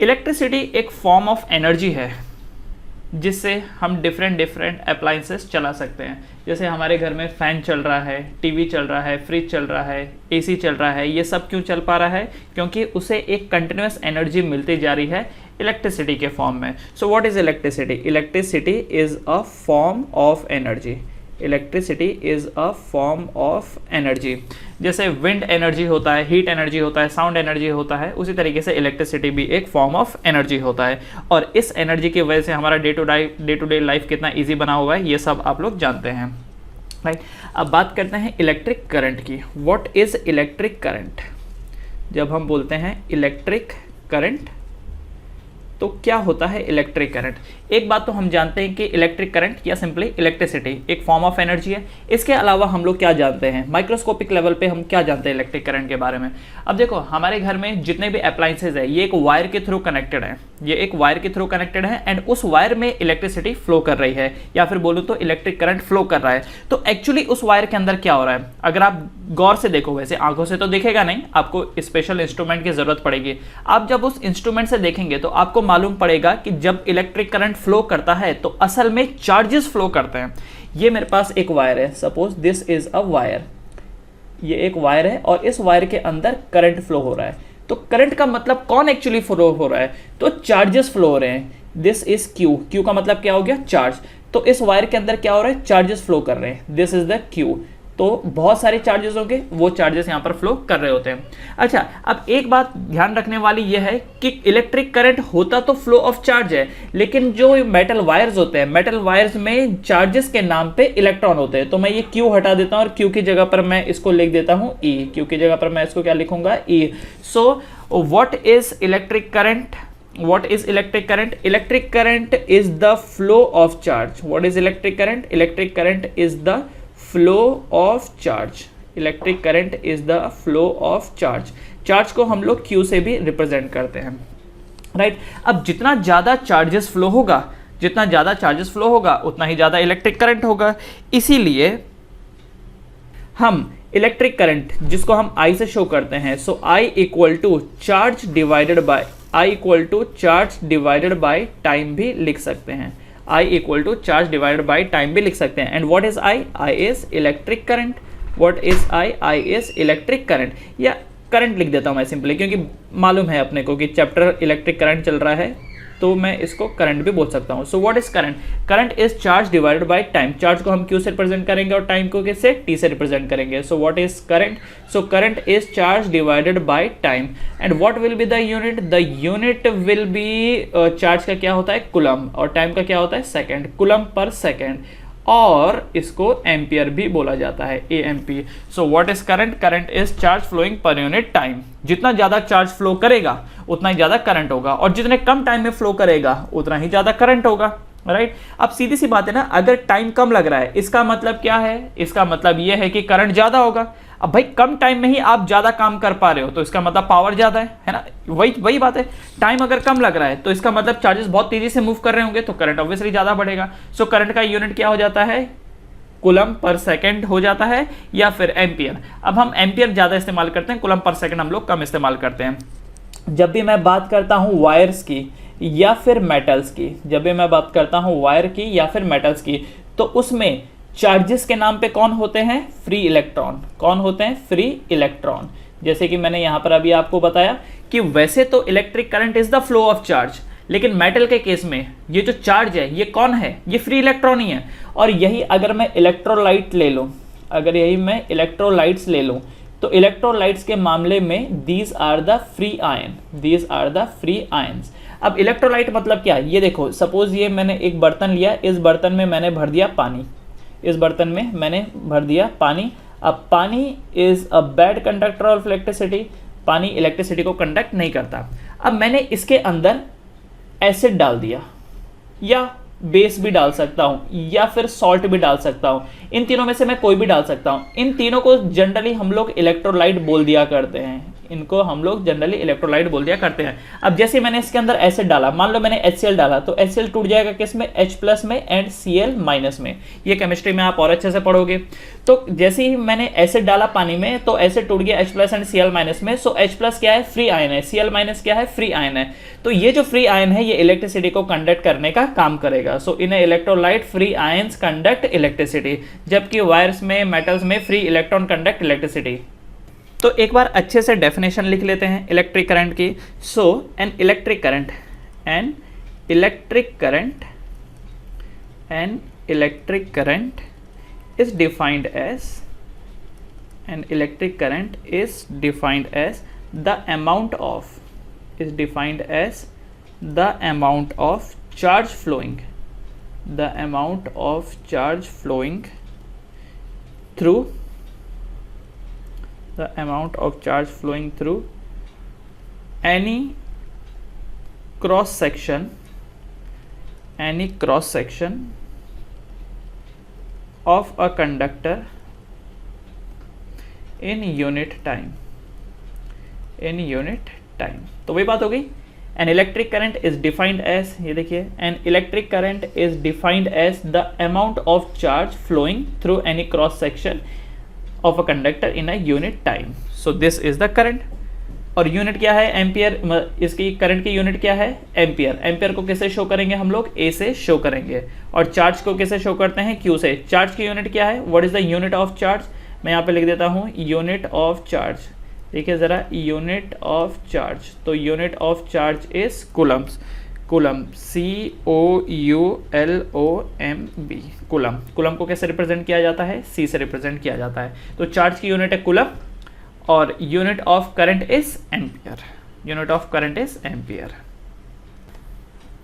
Electricity एक form of energy है जिससे हम डिफरेंट अप्लाइंसेस चला सकते हैं। जैसे हमारे घर में फ़ैन चल रहा है, टीवी चल रहा है, फ्रिज चल रहा है, एसी चल रहा है, ये सब क्यों चल पा रहा है? क्योंकि उसे एक कंटिन्यूस एनर्जी मिलती जा रही है इलेक्ट्रिसिटी के फॉर्म में। So what is electricity? Electricity is a form of energy. Electricity is a form of energy. जैसे विंड एनर्जी होता है, हीट एनर्जी होता है, साउंड एनर्जी होता है, उसी तरीके से इलेक्ट्रिसिटी भी एक फॉर्म ऑफ एनर्जी होता है। और इस एनर्जी की वजह से हमारा डे टू डे लाइफ कितना ईजी बना हुआ है, ये सब आप लोग जानते हैं, राइट। अब बात करते हैं इलेक्ट्रिक करंट की। What is electric current? जब हम बोलते हैं इलेक्ट्रिक करंट तो क्या होता है इलेक्ट्रिक करंट? एक बात तो हम जानते हैं कि इलेक्ट्रिक करंट या सिंपली इलेक्ट्रिसिटी एक फॉर्म ऑफ एनर्जी है। इसके अलावा हम लोग क्या जानते हैं, माइक्रोस्कोपिक लेवल पे हम क्या जानते हैं इलेक्ट्रिक करंट के बारे में? अब देखो, हमारे घर में जितने भी अप्लाइंसेज है ये एक वायर के थ्रू कनेक्टेड है, ये एक वायर के थ्रू कनेक्टेड है एंड उस वायर में इलेक्ट्रिसिटी फ्लो कर रही है, या फिर बोलूँ तो इलेक्ट्रिक करंट फ्लो कर रहा है। तो एक्चुअली उस वायर के अंदर क्या हो रहा है, अगर आप गौर से देखो, वैसे आंखों से तो दिखेगा नहीं, आपको स्पेशल इंस्ट्रूमेंट की जरूरत पड़ेगी। आप जब उस इंस्ट्रूमेंट से देखेंगे तो आपको मालूम पड़ेगा कि जब इलेक्ट्रिक करंट फ्लो करता है तो असल में चार्जेस फ्लो करते हैं। ये मेरे पास एक वायर है, suppose this is a wire, ये एक वायर है और इस वायर के अंदर करंट फ्लो हो रहा है। तो करंट का मतलब कौन एक्चुअली फ्लो हो रहा है? तो चार्जेस फ्लो हो रहे हैं। दिस इज क्यू, क्यू का मतलब क्या हो गया? चार्ज। तो इस वायर के अंदर क्या हो रहा है? चार्जेस फ्लो कर रहे हैं। This is the Q. तो बहुत सारे चार्जेस होंगे, वो चार्जेस यहाँ पर फ्लो कर रहे होते हैं। अच्छा, अब एक बात ध्यान रखने वाली यह है कि इलेक्ट्रिक करंट होता तो फ्लो ऑफ चार्ज है, लेकिन जो मेटल वायर्स होते हैं, मेटल वायर्स में चार्जेस के नाम पे इलेक्ट्रॉन होते हैं। तो मैं ये क्यू हटा देता हूँ और क्यू की जगह पर मैं इसको लिख देता हूँ ई। क्यू की जगह पर मैं इसको क्या लिखूंगा? E. So what is electric current? What is electric current? Electric current is the flow of charge. What is electric current? Electric current is the flow of charge. Electric current is the flow of charge. Charge को हम लोग Q से भी represent करते हैं, right. अब जितना ज़्यादा चार्जेस फ्लो होगा, जितना ज़्यादा चार्जेस फ्लो होगा उतना ही ज़्यादा इलेक्ट्रिक करंट होगा। इसीलिए हम इलेक्ट्रिक करंट जिसको हम I से शो करते हैं, so I equal to charge divided by I equal to charge divided by time भी लिख सकते हैं। I equal to charge divided by time भी लिख सकते हैं। And what is I? I is electric current. What is I? I is electric current, या current लिख देता हूँ मैं सिंपली, क्योंकि मालूम है अपने को कि चैप्टर इलेक्ट्रिक करंट चल रहा है, तो मैं इसको करंट भी बोल सकता हूँ। सो what is current? Current is charge divided by time. Charge को हम Q से रिप्रेजेंट करेंगे और टाइम को किससे? T से रिप्रेजेंट करेंगे। सो what is current? So current is charge divided by time. And what will be the unit? The unit will be, charge का क्या होता है? कूलम, और टाइम का क्या होता है? सेकेंड। कूलम पर सेकेंड, और इसको एम्पियर भी बोला जाता है, AMP। So what is current? Current is charge flowing per unit time. जितना ज्यादा चार्ज फ्लो करेगा उतना ही ज्यादा करंट होगा, और जितने कम टाइम में फ्लो करेगा उतना ही ज्यादा करंट होगा, राइट। अब सीधी सी बात है ना, अगर टाइम कम लग रहा है इसका मतलब क्या है? इसका मतलब यह है कि करंट ज्यादा होगा। अब भाई कम टाइम में ही आप ज्यादा काम कर पा रहे हो तो इसका मतलब पावर ज्यादा है ना। वही बात है। टाइम अगर कम लग रहा है तो इसका मतलब चार्जेस बहुत तेजी से मूव कर रहे होंगे तो करंट ऑब्वियसली ज्यादा बढ़ेगा। सो करंट का यूनिट क्या हो जाता है? कूलम पर सेकंड हो जाता है, या फिर एम्पियर। अब हम एम्पियर ज्यादा इस्तेमाल करते हैं, कूलम पर सेकंड हम लोग कम इस्तेमाल करते हैं। जब भी मैं बात करता हूँ वायर्स की या फिर मेटल्स की, जब भी मैं बात करता हूँ वायर की या फिर मेटल्स की, तो उसमें चार्जेस के नाम पे कौन होते हैं? Free electron. कौन होते हैं? Free electron. जैसे कि मैंने यहाँ पर अभी आपको बताया कि वैसे तो electric current is the flow of charge, लेकिन मेटल के केस में ये जो चार्ज है ये कौन है? ये फ्री इलेक्ट्रॉन ही है। और यही अगर मैं इलेक्ट्रोलाइट ले लूँ, अगर यही मैं इलेक्ट्रोलाइट्स ले लूँ, तो इलेक्ट्रोलाइट्स के मामले में these are the free ion, these are the free ions. अब इलेक्ट्रोलाइट मतलब क्या? ये देखो, सपोज ये मैंने एक बर्तन लिया, इस बर्तन में मैंने भर दिया पानी, इस बर्तन में मैंने भर दिया पानी। अब पानी is a bad conductor of electricity, पानी इलेक्ट्रिसिटी को कंडक्ट नहीं करता। अब मैंने इसके अंदर एसिड डाल दिया, या बेस भी डाल सकता हूं, या फिर सॉल्ट भी डाल सकता हूं। इन तीनों में से मैं कोई भी डाल सकता हूं। इन तीनों को जनरली हम लोग इलेक्ट्रोलाइट बोल दिया करते हैं, इनको हम लोग जनरली इलेक्ट्रोलाइट बोल दिया करते हैं। अब जैसे मैंने इसके अंदर एसिड डाला, मान लो मैंने HCl डाला, तो HCl टूट जाएगा किस में, H+ में एंड Cl- में। ये केमिस्ट्री में आप और अच्छे से पढ़ोगे। तो जैसे ही मैंने एसिड डाला पानी में तो एसिड टूट गया H+ एंड Cl- में। सो H+ क्या है, फ्री आयन है, Cl- क्या है, फ्री आयन है। तो ये जो फ्री आयन है ये इलेक्ट्रिसिटी को कंडक्ट करने का काम करेगा। So in electrolyte free ions conduct electricity, जबकि वायर्स में, मेटल्स में फ्री इलेक्ट्रॉन कंडक्ट इलेक्ट्रिसिटी। तो एक बार अच्छे से डेफिनेशन लिख लेते हैं इलेक्ट्रिक करंट की। So an electric current is defined as the amount of charge flowing through any cross section of a conductor in unit time। तो वही बात हो गई। An electric current is defined as, ये देखिए, an electric current is defined as the amount of charge flowing through any cross section of a conductor in a unit time। So this is the current। और unit क्या है, ampere. इसकी current की unit क्या है, ampere. Ampere को किससे show करेंगे हम लोग, ए से शो करेंगे। और चार्ज को किससे शो करते हैं, क्यू से। चार्ज की यूनिट क्या है, what is the unit of charge, मैं यहाँ पे लिख देता हूँ यूनिट ऑफ चार्ज। देखिए ज़रा, यूनिट ऑफ चार्ज, तो unit of charge is Coulomb's. Coulomb, COULOMB, coulomb. Coulomb को कैसे रिप्रेजेंट किया जाता है, C से रिप्रेजेंट किया जाता है। तो चार्ज की यूनिट है कूलम और unit of current is ampere.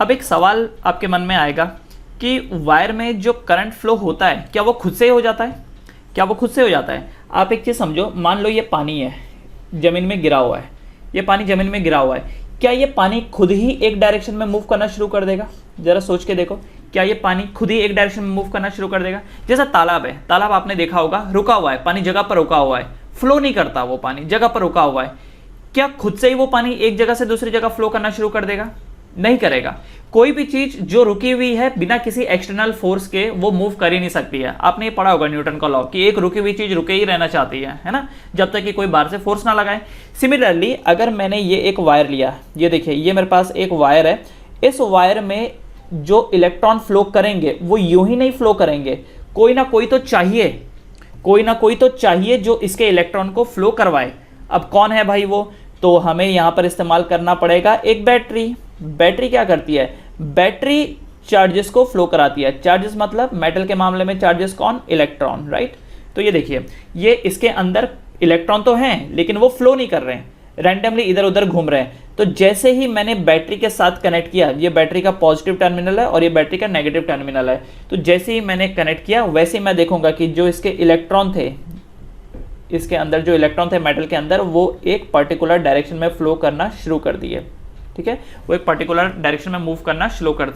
अब एक सवाल आपके मन में आएगा कि वायर में जो करंट फ्लो होता है क्या वो खुद से हो जाता है, आप एक चीज़ समझो, मान लो ये पानी है, ज़मीन में गिरा हुआ है, ये पानी ज़मीन में गिरा हुआ है, क्या ये पानी खुद ही एक डायरेक्शन में मूव करना शुरू कर देगा, ज़रा सोच के देखो, क्या ये पानी खुद ही एक डायरेक्शन में मूव करना शुरू कर देगा। जैसा तालाब है, तालाब आपने देखा होगा, रुका हुआ है, पानी जगह पर रुका हुआ है, फ्लो नहीं करता, वो पानी जगह पर रुका हुआ है, क्या खुद से ही वो पानी एक जगह से दूसरी जगह फ्लो करना शुरू कर देगा, नहीं करेगा। कोई भी चीज जो रुकी हुई है बिना किसी एक्सटर्नल फोर्स के वो मूव कर ही नहीं सकती है। आपने ये पढ़ा होगा न्यूटन का लॉ कि एक रुकी हुई चीज रुके ही रहना चाहती है ना, जब तक कि कोई बाहर से फोर्स ना लगाए। सिमिलरली अगर मैंने ये एक वायर लिया, ये देखिए ये मेरे पास एक वायर है, इस वायर में जो इलेक्ट्रॉन फ्लो करेंगे वो यूं ही नहीं फ्लो करेंगे, कोई ना कोई तो चाहिए जो इसके इलेक्ट्रॉन को फ्लो करवाए। अब कौन है भाई वो, तो हमें यहां पर इस्तेमाल करना पड़ेगा एक बैटरी। बैटरी क्या करती है, बैटरी चार्जेस को फ्लो कराती है। चार्जेस मतलब मेटल के मामले में चार्जेस कौन, इलेक्ट्रॉन, राइट। तो ये देखिए, ये इसके अंदर इलेक्ट्रॉन तो हैं लेकिन वो फ्लो नहीं कर रहे हैं, रैंडमली इधर उधर घूम रहे हैं। तो जैसे ही मैंने बैटरी के साथ कनेक्ट किया, ये बैटरी का पॉजिटिव टर्मिनल है और ये बैटरी का नेगेटिव टर्मिनल है, तो जैसे ही मैंने कनेक्ट किया वैसे ही मैं देखूंगा कि जो इसके इलेक्ट्रॉन थे, इसके अंदर जो इलेक्ट्रॉन थे मेटल के अंदर, वो एक पर्टिकुलर डायरेक्शन में फ्लो करना शुरू कर दिए। ठीक है, वो एक पर्टिकुलर डायरेक्शन में मूव करना शुरू कर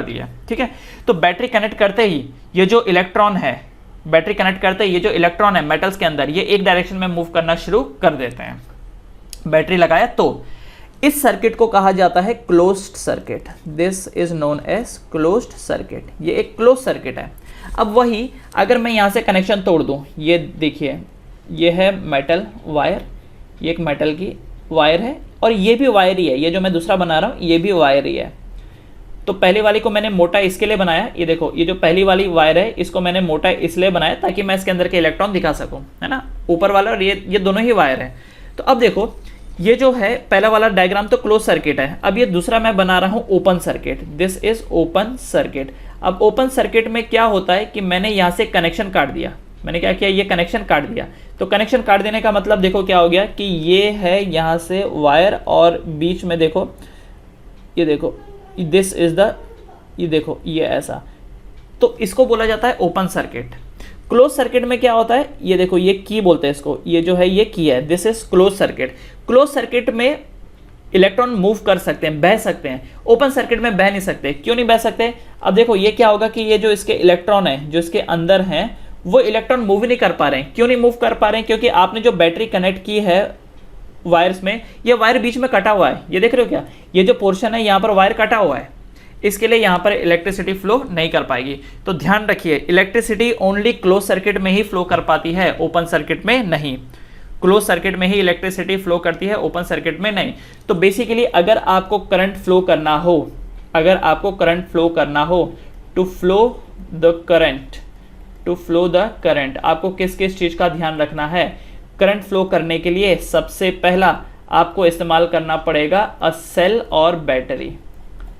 दिया। ठीक है, तो बैटरी कनेक्ट करते ही ये जो इलेक्ट्रॉन है, बैटरी कनेक्ट करते ही ये जो इलेक्ट्रॉन है मेटल्स के अंदर, ये एक डायरेक्शन में मूव करना शुरू कर देते हैं। बैटरी लगाया तो इस सर्किट को कहा जाता है closed circuit. This is known as closed circuit. ये एक क्लोज सर्किट है। अब वही अगर मैं यहाँ से कनेक्शन तोड़ दूँ, ये देखिए ये है मेटल वायर, ये एक मेटल की वायर है और ये भी वायर ही है, ये जो मैं दूसरा बना रहा हूँ ये भी वायर ही है। तो पहली वाली को मैंने मोटा इसके लिए बनाया, ये देखो ये जो पहली वाली वायर है इसको मैंने मोटा इसलिए बनाया ताकि मैं इसके अंदर के इलेक्ट्रॉन दिखा सकूं, है ना, ऊपर वाला और ये दोनों ही वायर है। तो अब देखो ये जो है पहला वाला डायग्राम तो क्लोज सर्किट है, अब ये दूसरा मैं बना रहा हूँ open circuit. This is open circuit. अब ओपन सर्किट में क्या होता है कि मैंने यहाँ से कनेक्शन काट दिया, मैंने क्या किया, ये कनेक्शन काट दिया। तो कनेक्शन काट देने का मतलब देखो क्या हो गया कि ये है यहाँ से वायर और बीच में देखो, ये देखो दिस इज द, ये देखो ये ऐसा, तो इसको बोला जाता है ओपन सर्किट। क्लोज सर्किट में क्या होता है, ये देखो ये की बोलते हैं इसको, ये जो है ये की है, this is close circuit. Close circuit में इलेक्ट्रॉन मूव कर सकते हैं, बह सकते हैं, ओपन सर्किट में बह नहीं सकते। क्यों नहीं बह सकते, अब देखो ये क्या होगा कि ये जो इसके इलेक्ट्रॉन है जो इसके अंदर हैं वो इलेक्ट्रॉन मूव नहीं कर पा रहे हैं। क्यों नहीं मूव कर पा रहे हैं? क्योंकि आपने जो बैटरी कनेक्ट की है वायर्स में, ये वायर बीच में कटा हुआ है, ये देख रहे हो क्या, ये जो पोर्शन है यहाँ पर वायर कटा हुआ है, इसके लिए यहाँ पर इलेक्ट्रिसिटी फ्लो नहीं कर पाएगी। तो ध्यान रखिए, इलेक्ट्रिसिटी ओनली क्लोज सर्किट में ही फ्लो कर पाती है, ओपन सर्किट में नहीं। क्लोज सर्किट में ही इलेक्ट्रिसिटी फ्लो करती है, ओपन सर्किट में नहीं। तो बेसिकली अगर आपको करंट फ्लो करना हो, अगर आपको करंट फ्लो करना हो, टू फ्लो द करंट, आपको किस किस चीज़ का ध्यान रखना है? करंट फ्लो करने के लिए सबसे पहला आपको इस्तेमाल करना पड़ेगा अ सेल और बैटरी।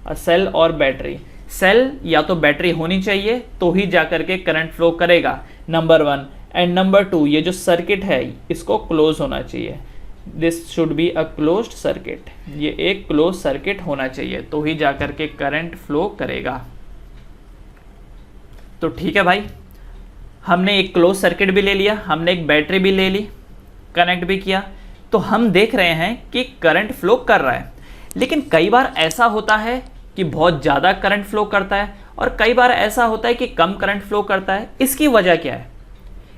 अ सेल और बैटरी, सेल या तो बैटरी होनी चाहिए तो ही जाकर के करंट फ्लो करेगा, नंबर 1। एंड नंबर 2, ये जो सर्किट है इसको क्लोज होना चाहिए। This should be a closed circuit, ये एक क्लोज सर्किट होना चाहिए तो ही जाकर के करंट फ्लो करेगा। तो ठीक है भाई, हमने एक क्लोज सर्किट भी ले लिया, हमने एक बैटरी भी ले ली, कनेक्ट भी किया, तो हम देख रहे हैं कि करंट फ्लो कर रहा है। लेकिन कई बार ऐसा होता है कि बहुत ज़्यादा करंट फ्लो करता है और कई बार ऐसा होता है कि कम करंट फ्लो करता है। इसकी वजह क्या है?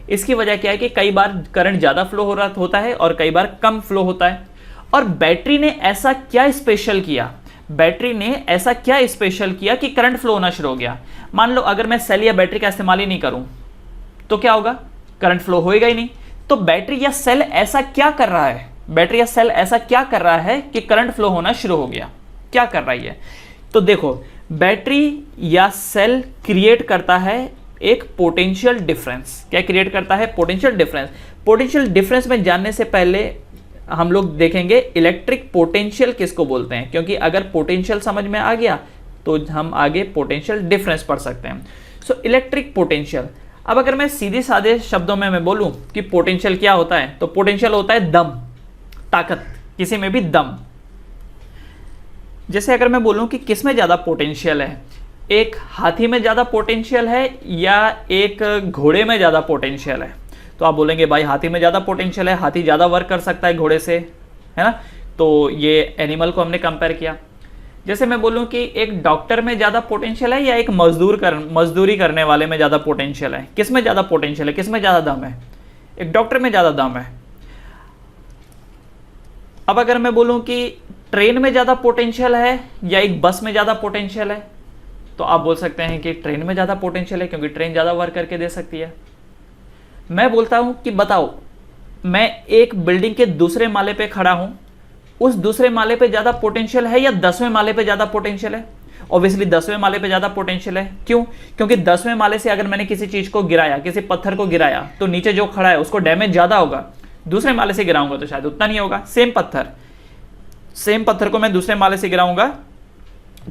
इसकी वजह क्या है कि कई बार करंट ज़्यादा फ्लो हो रहा होता है और कई बार कम फ्लो होता है। और बैटरी ने ऐसा क्या स्पेशल किया, बैटरी ने ऐसा क्या स्पेशल किया कि करंट फ्लो होना शुरू हो गया? मान लो अगर मैं सेल या बैटरी का इस्तेमाल ही नहीं करूं तो क्या होगा? करंट फ्लो होएगा ही नहीं। तो बैटरी या सेल ऐसा क्या कर रहा है, बैटरी या सेल ऐसा क्या कर रहा है कि करंट फ्लो होना शुरू हो गया? क्या कर रही है? तो देखो, बैटरी या सेल क्रिएट करता है एक पोटेंशियल डिफरेंस। क्या क्रिएट करता है? Potential difference. पोटेंशियल डिफरेंस में जानने से पहले हम लोग देखेंगे इलेक्ट्रिक पोटेंशियल किसको बोलते हैं, क्योंकि अगर पोटेंशियल समझ में आ गया तो हम आगे पोटेंशियल डिफरेंस पढ़ सकते हैं। So electric potential. अब अगर मैं सीधे साधे शब्दों में मैं बोलूं कि पोटेंशियल क्या होता है, तो पोटेंशियल होता है दम, ताकत, किसी में भी दम। जैसे अगर मैं बोलूं कि किस में ज़्यादा पोटेंशियल है, एक हाथी में ज़्यादा पोटेंशियल है या एक घोड़े में ज़्यादा पोटेंशियल है, तो आप बोलेंगे भाई हाथी में ज़्यादा पोटेंशियल है, हाथी ज़्यादा वर्क कर सकता है घोड़े से, है ना। तो ये एनिमल को हमने कंपेयर किया। जैसे मैं बोलूं कि एक डॉक्टर में ज़्यादा पोटेंशियल है या एक मजदूरी करने वाले में ज़्यादा पोटेंशियल है, किस में ज़्यादा पोटेंशियल है, किस में ज़्यादा दम है? एक डॉक्टर में ज़्यादा दम है। अब अगर मैं बोलूं कि ट्रेन में ज़्यादा पोटेंशियल है या एक बस में ज़्यादा पोटेंशियल है, तो आप बोल सकते हैं कि ट्रेन में ज़्यादा पोटेंशियल है, क्योंकि ट्रेन ज़्यादा वर्क करके दे सकती है। मैं बोलता हूं कि बताओ, मैं एक बिल्डिंग के दूसरे माले पे खड़ा हूं, उस दूसरे माले पे ज़्यादा पोटेंशियल है या 10वें माले पे ज़्यादा पोटेंशियल है? ऑब्वियसली 10वें माले पे ज़्यादा पोटेंशियल है। क्यों? क्योंकि 10वें माले से अगर मैंने किसी चीज़ को गिराया, किसी पत्थर को गिराया, तो नीचे जो खड़ा है उसको डैमेज ज़्यादा होगा। दूसरे माले से गिराऊंगा तो शायद उतना नहीं होगा। सेम पत्थर को मैं दूसरे माले से गिराऊंगा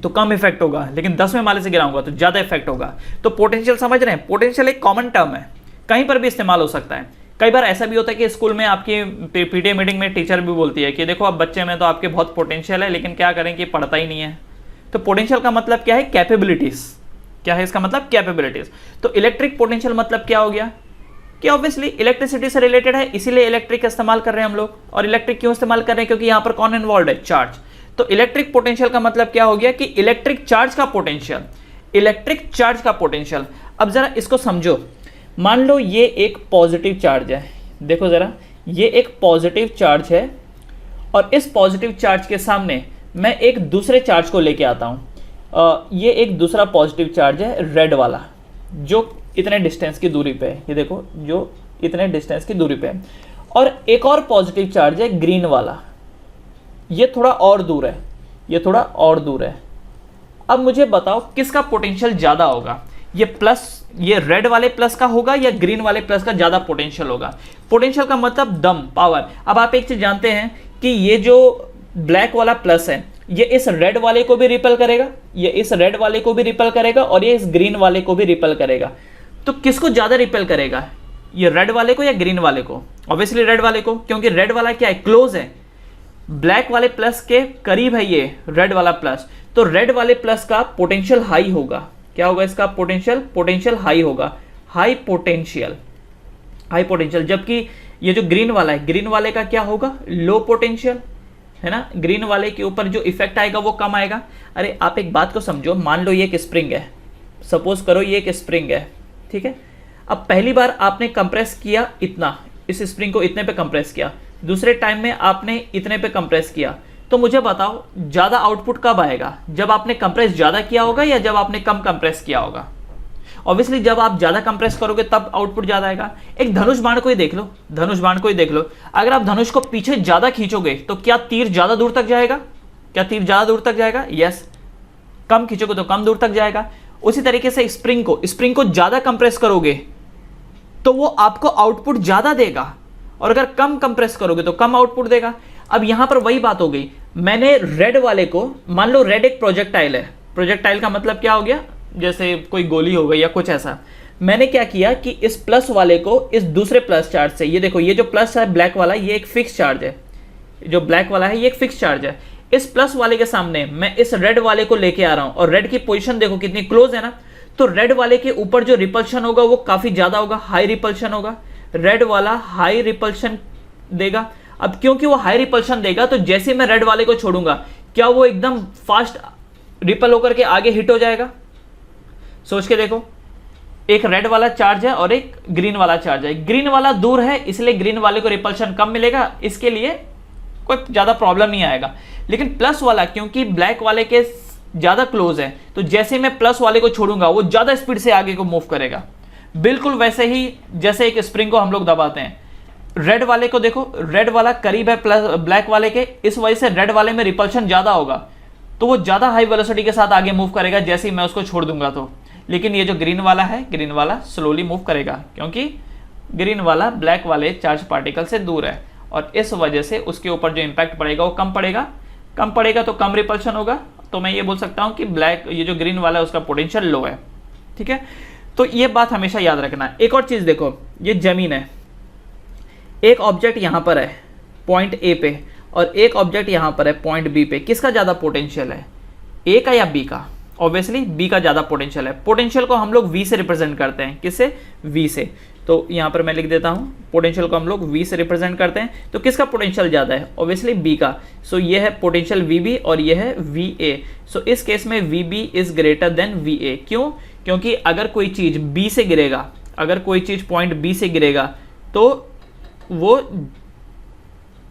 तो कम इफेक्ट होगा, लेकिन 10वें माले से गिराऊंगा तो ज़्यादा इफेक्ट होगा। तो पोटेंशियल समझ रहे हैं? पोटेंशियल एक कॉमन टर्म है, कहीं पर भी इस्तेमाल हो सकता है। कई बार ऐसा भी होता है कि स्कूल में आपकी पीटीए मीटिंग में टीचर भी बोलती है कि देखो आप बच्चे में तो आपके बहुत पोटेंशियल है, लेकिन क्या करें कि पढ़ता ही नहीं है। तो पोटेंशियल का मतलब क्या है? कैपेबिलिटीज। क्या है इसका मतलब? कैपेबिलिटीज। तो इलेक्ट्रिक पोटेंशियल मतलब क्या हो गया कि ऑब्वियसली इलेक्ट्रिसिटी से रिलेटेड है, इसीलिए इलेक्ट्रिक इस्तेमाल कर रहे हैं हम लोग। और इलेक्ट्रिक क्यों इस्तेमाल कर रहे हैं? क्योंकि यहाँ पर कौन इन्वॉल्व है? चार्ज। तो इलेक्ट्रिक पोटेंशियल का मतलब क्या हो गया कि इलेक्ट्रिक चार्ज का पोटेंशियल, इलेक्ट्रिक चार्ज का पोटेंशियल। अब जरा इसको समझो, मान लो ये एक पॉजिटिव चार्ज है, देखो जरा, ये एक पॉजिटिव चार्ज है और इस पॉजिटिव चार्ज के सामने मैं एक दूसरे चार्ज को लेके आता हूँ। ये एक दूसरा पॉजिटिव चार्ज है, रेड वाला, जो इतने डिस्टेंस की दूरी पे है, ये देखो, जो इतने डिस्टेंस की दूरी पे है। और एक और पॉजिटिव चार्ज है, ग्रीन वाला, ये थोड़ा और दूर है, ये थोड़ा और दूर है। अब मुझे बताओ किसका पोटेंशियल ज़्यादा होगा? ये प्लस, ये रेड वाले प्लस का होगा या ग्रीन वाले प्लस का ज़्यादा पोटेंशियल होगा? पोटेंशियल का मतलब दम, पावर। अब आप एक चीज़ जानते हैं कि ये जो ब्लैक वाला प्लस है, ये इस रेड वाले को भी रिपेल करेगा, ये इस रेड वाले को भी रिपेल करेगा और ये इस ग्रीन वाले को भी रिपेल करेगा। तो किसको ज़्यादा रिपेल करेगा? ये रेड वाले को या ग्रीन वाले को? ऑब्वियसली रेड वाले को, क्योंकि रेड वाला क्या है? क्लोज है, ब्लैक वाले प्लस के करीब है ये रेड वाला प्लस। तो रेड वाले प्लस का पोटेंशियल हाई होगा। क्या होगा इसका पोटेंशियल हाई होगा, हाई पोटेंशियल। जबकि ये जो ग्रीन वाला है, ग्रीन वाले का क्या होगा? लो पोटेंशियल, है ना। ग्रीन वाले के ऊपर जो इफेक्ट आएगा वो कम आएगा। अरे आप एक बात को समझो, मान लो ये एक स्प्रिंग है, सपोज करो ये एक स्प्रिंग है, ठीक है। अब पहली बार आपने कंप्रेस किया इतना, इस स्प्रिंग को इतने पे कंप्रेस किया, दूसरे टाइम में आपने इतने पे कंप्रेस किया, तो मुझे बताओ ज़्यादा आउटपुट कब आएगा, जब आपने कंप्रेस ज़्यादा किया होगा या जब आपने कम कंप्रेस किया होगा? ऑब्वियसली जब आप ज़्यादा कंप्रेस करोगे तब आउटपुट ज़्यादा आएगा। एक धनुष बाण को ही देख लो, धनुष बाण को ही देख लो, अगर आप धनुष को पीछे ज़्यादा खींचोगे तो क्या तीर ज़्यादा दूर तक जाएगा? क्या तीर ज़्यादा दूर तक जाएगा? यस। कम खींचोगे तो कम दूर तक जाएगा। उसी तरीके से स्प्रिंग को ज़्यादा कंप्रेस करोगे तो वो आपको आउटपुट ज़्यादा देगा, और अगर कम कंप्रेस करोगे तो कम आउटपुट देगा। अब यहां पर वही बात हो गई, मैंने रेड वाले को, मान लो रेड एक प्रोजेक्टाइल है, प्रोजेक्टाइल का मतलब क्या हो गया, जैसे कोई गोली हो गई या कुछ ऐसा। मैंने क्या किया कि इस प्लस वाले को इस दूसरे प्लस चार्ज से, ये देखो ये जो प्लस है ब्लैक वाला, ये एक फिक्स चार्ज है, जो ब्लैक वाला है ये एक फिक्स चार्ज है, इस प्लस वाले के सामने मैं इस रेड वाले को लेके आ रहा हूं, और रेड की पोजीशन देखो कितनी क्लोज है ना, तो रेड वाले के ऊपर जो रिपल्शन होगा वो काफी ज्यादा होगा, हाई रिपल्शन होगा, रेड वाला हाई रिपल्शन देगा। अब क्योंकि वो हाई रिपल्शन देगा तो जैसे मैं रेड वाले को छोड़ूंगा क्या वो एकदम फास्ट रिपल होकर के आगे हिट हो जाएगा? सोच के देखो, एक रेड वाला चार्ज है और एक ग्रीन वाला चार्ज है, ग्रीन वाला दूर है इसलिए ग्रीन वाले को रिपल्शन कम मिलेगा, इसके लिए कोई ज्यादा प्रॉब्लम नहीं आएगा। लेकिन प्लस वाला क्योंकि ब्लैक वाले के ज्यादा क्लोज है, तो जैसे मैं प्लस वाले को छोड़ूंगा वो ज्यादा स्पीड से आगे को मूव करेगा। बिल्कुल वैसे ही जैसे एक स्प्रिंग को हम लोग दबाते हैं, रेड वाले को देखो, रेड वाला करीब है प्लस ब्लैक वाले के, इस वजह से रेड वाले में रिपल्शन ज्यादा होगा, तो वो ज्यादा हाई वेलोसिटी के साथ आगे मूव करेगा जैसे ही मैं उसको छोड़ दूंगा तो। लेकिन ये जो ग्रीन वाला है, ग्रीन वाला स्लोली मूव करेगा क्योंकि ग्रीन वाला ब्लैक वाले चार्ज पार्टिकल से दूर है, और इस वजह से उसके ऊपर जो इंपैक्ट पड़ेगा वो कम पड़ेगा, कम पड़ेगा तो कम रिपल्शन होगा। तो मैं ये बोल सकता हूं कि ब्लैक, ये जो ग्रीन वाला है उसका पोटेंशियल लो है। ठीक है, तो ये बात हमेशा याद रखना। एक और चीज देखो, ये जमीन है, एक ऑब्जेक्ट यहां पर है पॉइंट ए पे और एक ऑब्जेक्ट यहां पर है पॉइंट बी पे, किसका ज्यादा पोटेंशियल है, ए का या बी का? ऑब्वियसली बी का ज्यादा पोटेंशियल है। पोटेंशियल को हम लोग वी से रिप्रेजेंट करते हैं, किससे? वी से। तो यहां पर मैं लिख देता हूं, पोटेंशियल को हम लोग वी से रिप्रेजेंट करते हैं, तो किसका पोटेंशियल ज्यादा है? ऑब्वियसली बी का। सो ये है पोटेंशियल वी बी और ये है वी ए। सो इस केस में V B is greater than V A. क्यों? क्योंकि अगर कोई चीज बी से गिरेगा, अगर कोई चीज पॉइंट बी से गिरेगा तो वो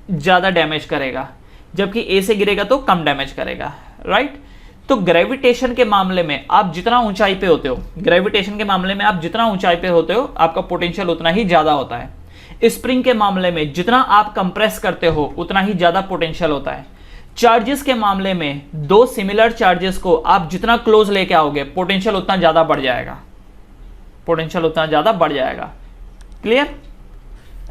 ज्यादा डैमेज करेगा, जबकि ए से गिरेगा तो कम डैमेज करेगा, राइट? तो ग्रेविटेशन के मामले में आप जितना ऊंचाई पे होते हो, ग्रेविटेशन के मामले में आप जितना ऊंचाई पे होते हो आपका पोटेंशियल उतना ही ज्यादा होता है। स्प्रिंग के मामले में जितना आप कंप्रेस करते हो उतना ही ज्यादा पोटेंशियल होता है। चार्जेस के मामले में दो सिमिलर चार्जेस को आप जितना क्लोज लेके आओगे पोटेंशियल उतना ज्यादा बढ़ जाएगा, पोटेंशियल उतना ज्यादा बढ़ जाएगा। क्लियर?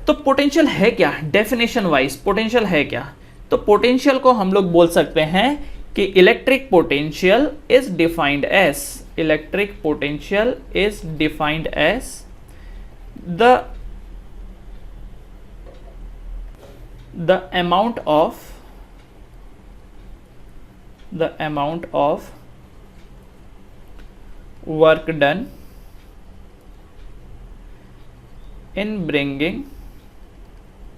तो पोटेंशियल है क्या? डेफिनेशन वाइज पोटेंशियल है क्या? तो पोटेंशियल को हम लोग बोल सकते हैं कि electric potential is defined as, electric potential is defined as the amount of work done in bringing a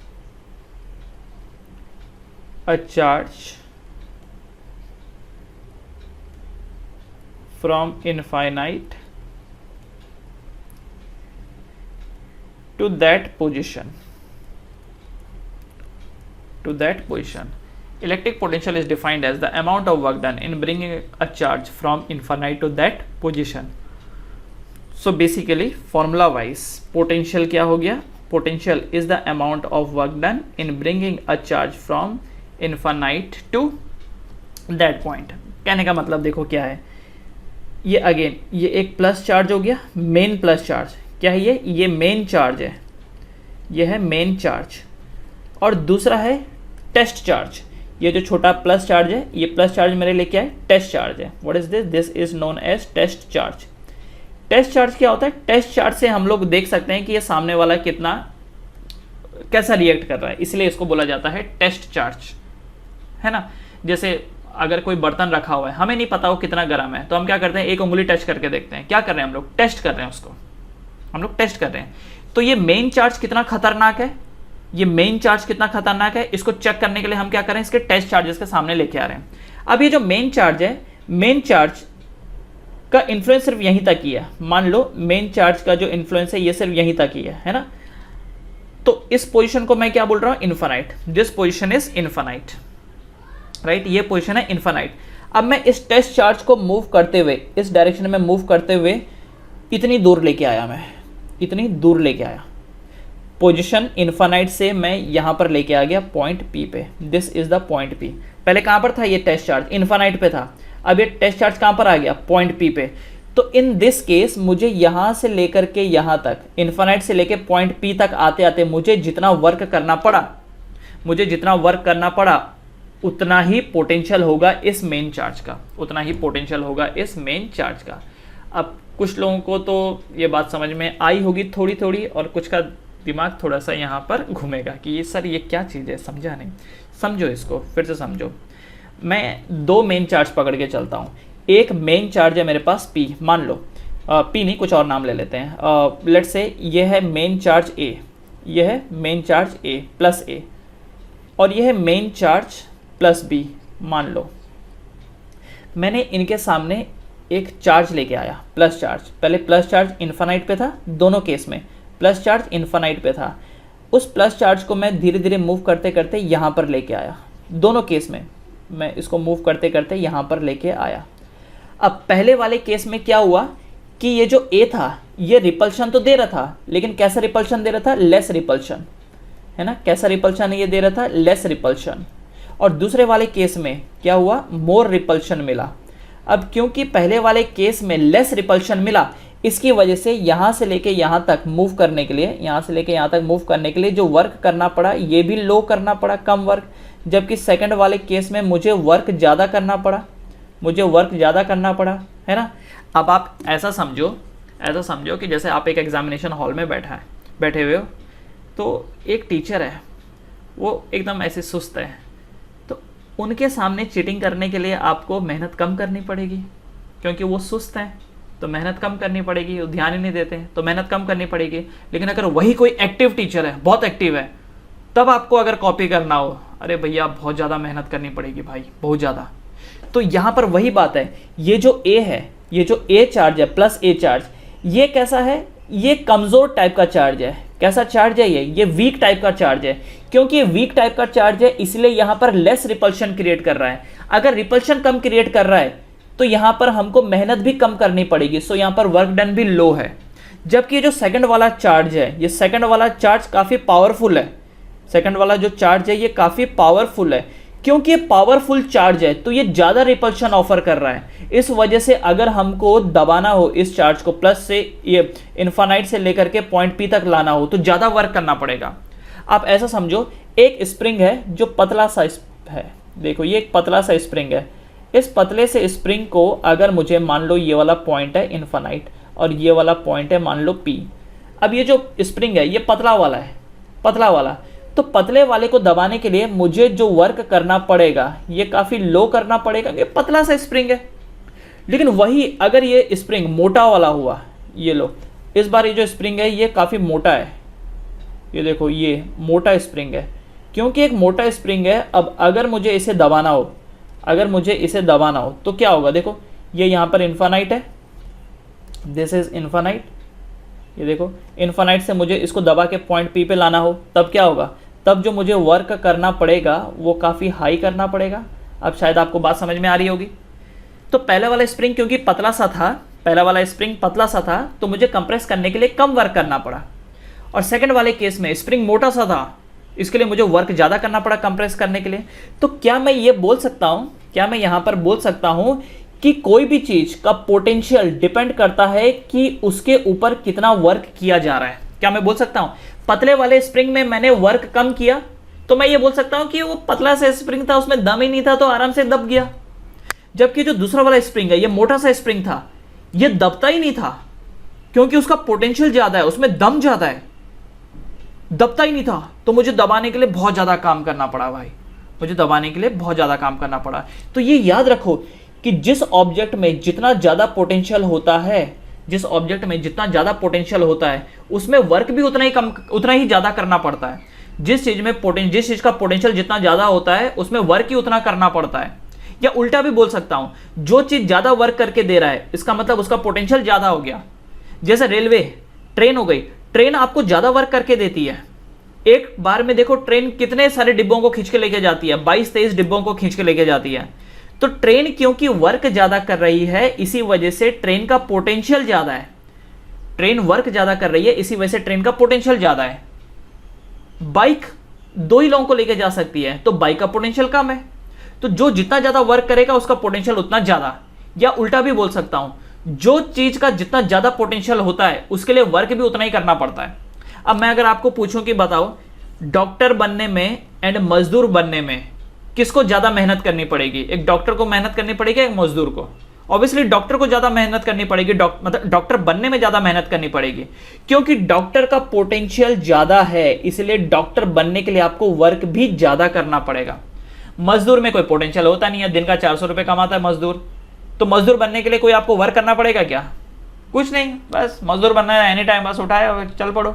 charge from infinite to that position. Electric potential is defined as the amount of work done in bringing a charge from infinite to that position. So basically formula wise potential क्या हो गया? Potential is the amount of work done in bringing a charge from infinite to that point. कहने का मतलब देखो क्या है, ये अगेन ये एक प्लस चार्ज हो गया, मेन प्लस चार्ज। क्या है ये मेन चार्ज है, ये है मेन चार्ज, और दूसरा है टेस्ट चार्ज। ये जो छोटा प्लस चार्ज है, ये प्लस चार्ज मेरे लिए क्या है? टेस्ट चार्ज है। What is this? This is known as test charge. Test charge क्या होता है? टेस्ट चार्ज से हम लोग देख सकते हैं कि ये सामने वाला कितना, कैसा रिएक्ट कर रहा है, इसलिए इसको बोला जाता है टेस्ट चार्ज, है ना? जैसे अगर कोई बर्तन रखा हुआ है, हमें नहीं पता वो कितना गर्म है, तो हम क्या करते हैं? एक उंगली टच करके देखते हैं। क्या कर रहे हैं हम लोग? टेस्ट कर रहे हैं उसको, हम लोग टेस्ट कर रहे हैं। तो ये मेन चार्ज कितना खतरनाक है, ये मेन चार्ज कितना खतरनाक है, इसको चेक करने के लिए हम क्या करें? इसके टेस्ट चार्जेस के सामने लेके आ रहे हैं। अब ये जो मेन चार्ज है, मेन चार्ज का इन्फ्लुएंस सिर्फ यहीं तक ही है। मान लो मेन चार्ज का जो इन्फ्लुएंस है ये सिर्फ यहीं तक ही है ना। तो इस पोजीशन को मैं क्या बोल रहा हूँ, infinite. This position is infinite, right, ये पोजीशन है इन्फानाइट। अब मैं इस टेस्ट चार्ज को मूव करते हुए, इस डायरेक्शन में मूव करते हुए इतनी दूर लेके आया, मैं इतनी दूर लेके आया, पोजीशन इन्फानाइट से मैं यहाँ पर लेके आ गया पॉइंट पी पे। This is the point P. पहले कहाँ पर था ये टेस्ट चार्ज, इन्फानाइट पे था। अब ये टेस्ट चार्ज कहाँ पर आ गया, पॉइंट पी पे। तो इन दिस केस मुझे यहाँ से लेकर के यहाँ तक, इन्फानाइट से लेके पॉइंट पी तक आते आते मुझे जितना वर्क करना पड़ा, उतना ही पोटेंशियल होगा इस मेन चार्ज का, उतना ही पोटेंशियल होगा इस मेन चार्ज का। अब कुछ लोगों को तो ये बात समझ में आई होगी थोड़ी थोड़ी, और कुछ का दिमाग थोड़ा सा यहाँ पर घूमेगा कि ये सर ये क्या चीज़ है, समझा नहीं। समझो इसको, फिर से समझो। मैं दो मेन चार्ज पकड़ के चलता हूँ। एक मेन चार्ज है मेरे पास P, मान लो P नहीं, कुछ और नाम ले लेते हैं। लेट्स से ये है मेन चार्ज A, ये है main charge A plus A, और ये है मेन चार्ज प्लस B। मान लो मैंने इनके सामने एक चार्ज लेके आया, प्लस चार्ज। पहले प्लस चार्ज इन्फानाइट पे था, दोनों केस में प्लस चार्ज इन्फानाइट पे था। उस प्लस चार्ज को मैं धीरे धीरे मूव करते करते यहाँ पर लेके आया, दोनों केस में मैं इसको मूव करते करते यहाँ पर लेके आया। अब पहले वाले केस में क्या हुआ कि ये जो A था ये रिपल्शन तो दे रहा था, लेकिन कैसा रिपल्शन दे रहा था, लेस रिपल्शन, है ना। कैसा रिपल्शन ये दे रहा था, लेस रिपल्शन। और दूसरे वाले केस में क्या हुआ, मोर रिपल्शन मिला। अब क्योंकि पहले वाले केस में लेस रिपल्शन मिला, इसकी वजह से यहाँ से लेके यहाँ तक मूव करने के लिए, यहाँ से लेके यहाँ तक मूव करने के लिए जो वर्क करना पड़ा ये भी लो करना पड़ा, कम वर्क। जबकि सेकंड वाले केस में मुझे वर्क ज़्यादा करना पड़ा, है ना। अब आप ऐसा समझो कि जैसे आप एक एग्जामिनेशन हॉल में बैठे हुए हो, तो एक टीचर है वो एकदम ऐसे सुस्त है, तो उनके सामने चीटिंग करने के लिए आपको मेहनत कम करनी पड़ेगी, क्योंकि वो सुस्त हैं तो मेहनत कम करनी पड़ेगी, वो ध्यान ही नहीं देते हैं तो मेहनत कम करनी पड़ेगी। लेकिन अगर वही कोई एक्टिव टीचर है, बहुत एक्टिव है, तब आपको अगर कॉपी करना हो, अरे भैया बहुत ज़्यादा मेहनत करनी पड़ेगी भाई, बहुत ज़्यादा। तो यहाँ पर वही बात है, ये जो A है, ये जो A चार्ज है प्लस A चार्ज, ये कैसा है, ये कमज़ोर टाइप का चार्ज है। कैसा चार्ज है ये वीक टाइप का चार्ज है। क्योंकि ये वीक टाइप का चार्ज है इसलिए यहाँ पर लेस रिपल्शन क्रिएट कर रहा है। अगर रिपल्शन कम क्रिएट कर रहा है तो यहाँ पर हमको मेहनत भी कम करनी पड़ेगी, सो यहाँ पर वर्क डन भी लो है। जबकि ये जो सेकंड वाला चार्ज है, ये सेकंड वाला चार्ज काफ़ी पावरफुल है। सेकंड वाला जो चार्ज है ये काफ़ी पावरफुल है। क्योंकि ये पावरफुल चार्ज है तो ये ज़्यादा रिपल्शन ऑफर कर रहा है। इस वजह से अगर हमको दबाना हो इस चार्ज को, प्लस से ये इन्फानाइट से लेकर के पॉइंट P तक लाना हो, तो ज़्यादा वर्क करना पड़ेगा। आप ऐसा समझो, एक स्प्रिंग है जो पतला सा है, देखो ये एक पतला सा स्प्रिंग है। इस पतले से स्प्रिंग को अगर मुझे, मान लो ये वाला पॉइंट है इन्फानाइट और ये वाला पॉइंट है मान लो P। अब ये जो स्प्रिंग है ये पतला वाला है, पतला वाला, तो पतले वाले को दबाने के लिए मुझे जो वर्क करना पड़ेगा ये काफ़ी लो करना पड़ेगा, ये पतला सा स्प्रिंग है। लेकिन वही अगर ये स्प्रिंग मोटा वाला हुआ, ये लो, इस बार ये जो स्प्रिंग है ये काफ़ी मोटा है, ये देखो ये मोटा स्प्रिंग है। क्योंकि एक मोटा स्प्रिंग है, अब अगर मुझे इसे दबाना हो, तो क्या होगा, देखो ये यहाँ पर इन्फानाइट है, दिस इज इन्फानाइट, ये देखो इन्फानाइट से मुझे इसको दबा के पॉइंट P पे लाना हो, तब क्या होगा, तब जो मुझे वर्क करना पड़ेगा वो काफ़ी हाई करना पड़ेगा। अब शायद आपको बात समझ में आ रही होगी। तो पहले वाला स्प्रिंग क्योंकि पतला सा था, तो मुझे कंप्रेस करने के लिए कम वर्क करना पड़ा। और सेकंड वाले केस में स्प्रिंग मोटा सा था, इसके लिए मुझे वर्क ज़्यादा करना पड़ा कंप्रेस करने के लिए। तो क्या मैं ये बोल सकता हूँ, क्या मैं यहाँ पर बोल सकता हूँ कि कोई भी चीज़ का पोटेंशियल डिपेंड करता है कि उसके ऊपर कितना वर्क किया जा रहा है। क्या मैं बोल सकता हूँ पतले वाले स्प्रिंग में मैंने वर्क कम किया, तो मैं ये बोल सकता हूँ कि वो पतला सा स्प्रिंग था, उसमें दम ही नहीं था तो आराम से दब गया। जबकि जो दूसरा वाला स्प्रिंग है, ये मोटा सा स्प्रिंग था, ये दबता ही नहीं था, क्योंकि उसका पोटेंशियल ज़्यादा है, उसमें दम ज़्यादा है, दबता ही नहीं था। तो मुझे दबाने के लिए बहुत ज़्यादा काम करना पड़ा भाई, मुझे दबाने के लिए बहुत ज़्यादा काम करना पड़ा। तो ये याद रखो कि जिस ऑब्जेक्ट में जितना ज़्यादा पोटेंशियल होता है, उसमें वर्क भी उतना ही ज़्यादा करना पड़ता है। जिस चीज़ का पोटेंशियल जितना ज़्यादा होता है उसमें वर्क ही उतना करना पड़ता है। या उल्टा भी बोल सकता हूं, जो चीज ज्यादा वर्क करके दे रहा है इसका मतलब उसका पोटेंशियल ज्यादा हो गया। जैसे रेलवे, ट्रेन हो गई, ट्रेन आपको ज्यादा वर्क करके देती है। एक बार में देखो ट्रेन कितने सारे डिब्बों को खींच के लेके जाती है, 22-23 डिब्बों को खींच के लेके जाती है। तो ट्रेन क्योंकि वर्क ज्यादा कर रही है, इसी वजह से ट्रेन का पोटेंशियल ज्यादा है। ट्रेन वर्क ज्यादा कर रही है, इसी वजह से ट्रेन का पोटेंशियल ज्यादा है। बाइक 2 ही लोगों को लेके जा सकती है, तो बाइक का पोटेंशियल कम है। तो जो जितना ज्यादा वर्क करेगा उसका पोटेंशियल उतना ज्यादा। या उल्टा भी बोल सकता हूं, जो चीज का जितना ज्यादा पोटेंशियल होता है उसके लिए वर्क भी उतना ही करना पड़ता है। अब मैं अगर आपको पूछूं कि बताओ डॉक्टर बनने में एंड मजदूर बनने में किसको ज्यादा मेहनत करनी पड़ेगी? एक डॉक्टर को मेहनत करनी पड़ेगी, एक मजदूर को? ऑब्वियसली डॉक्टर को ज्यादा मेहनत करनी पड़ेगी, मतलब डॉक्टर बनने में ज्यादा मेहनत करनी पड़ेगी, क्योंकि डॉक्टर का पोटेंशियल ज्यादा है, इसलिए डॉक्टर बनने के लिए आपको वर्क भी ज्यादा करना पड़ेगा। मजदूर में कोई पोटेंशियल होता नहीं है, दिन का 400 रुपये कमाता है मजदूर, तो मजदूर बनने के लिए कोई आपको वर्क करना पड़ेगा क्या? कुछ नहीं, बस मजदूर बनना है एनी टाइम, बस उठाए और चल पड़ो।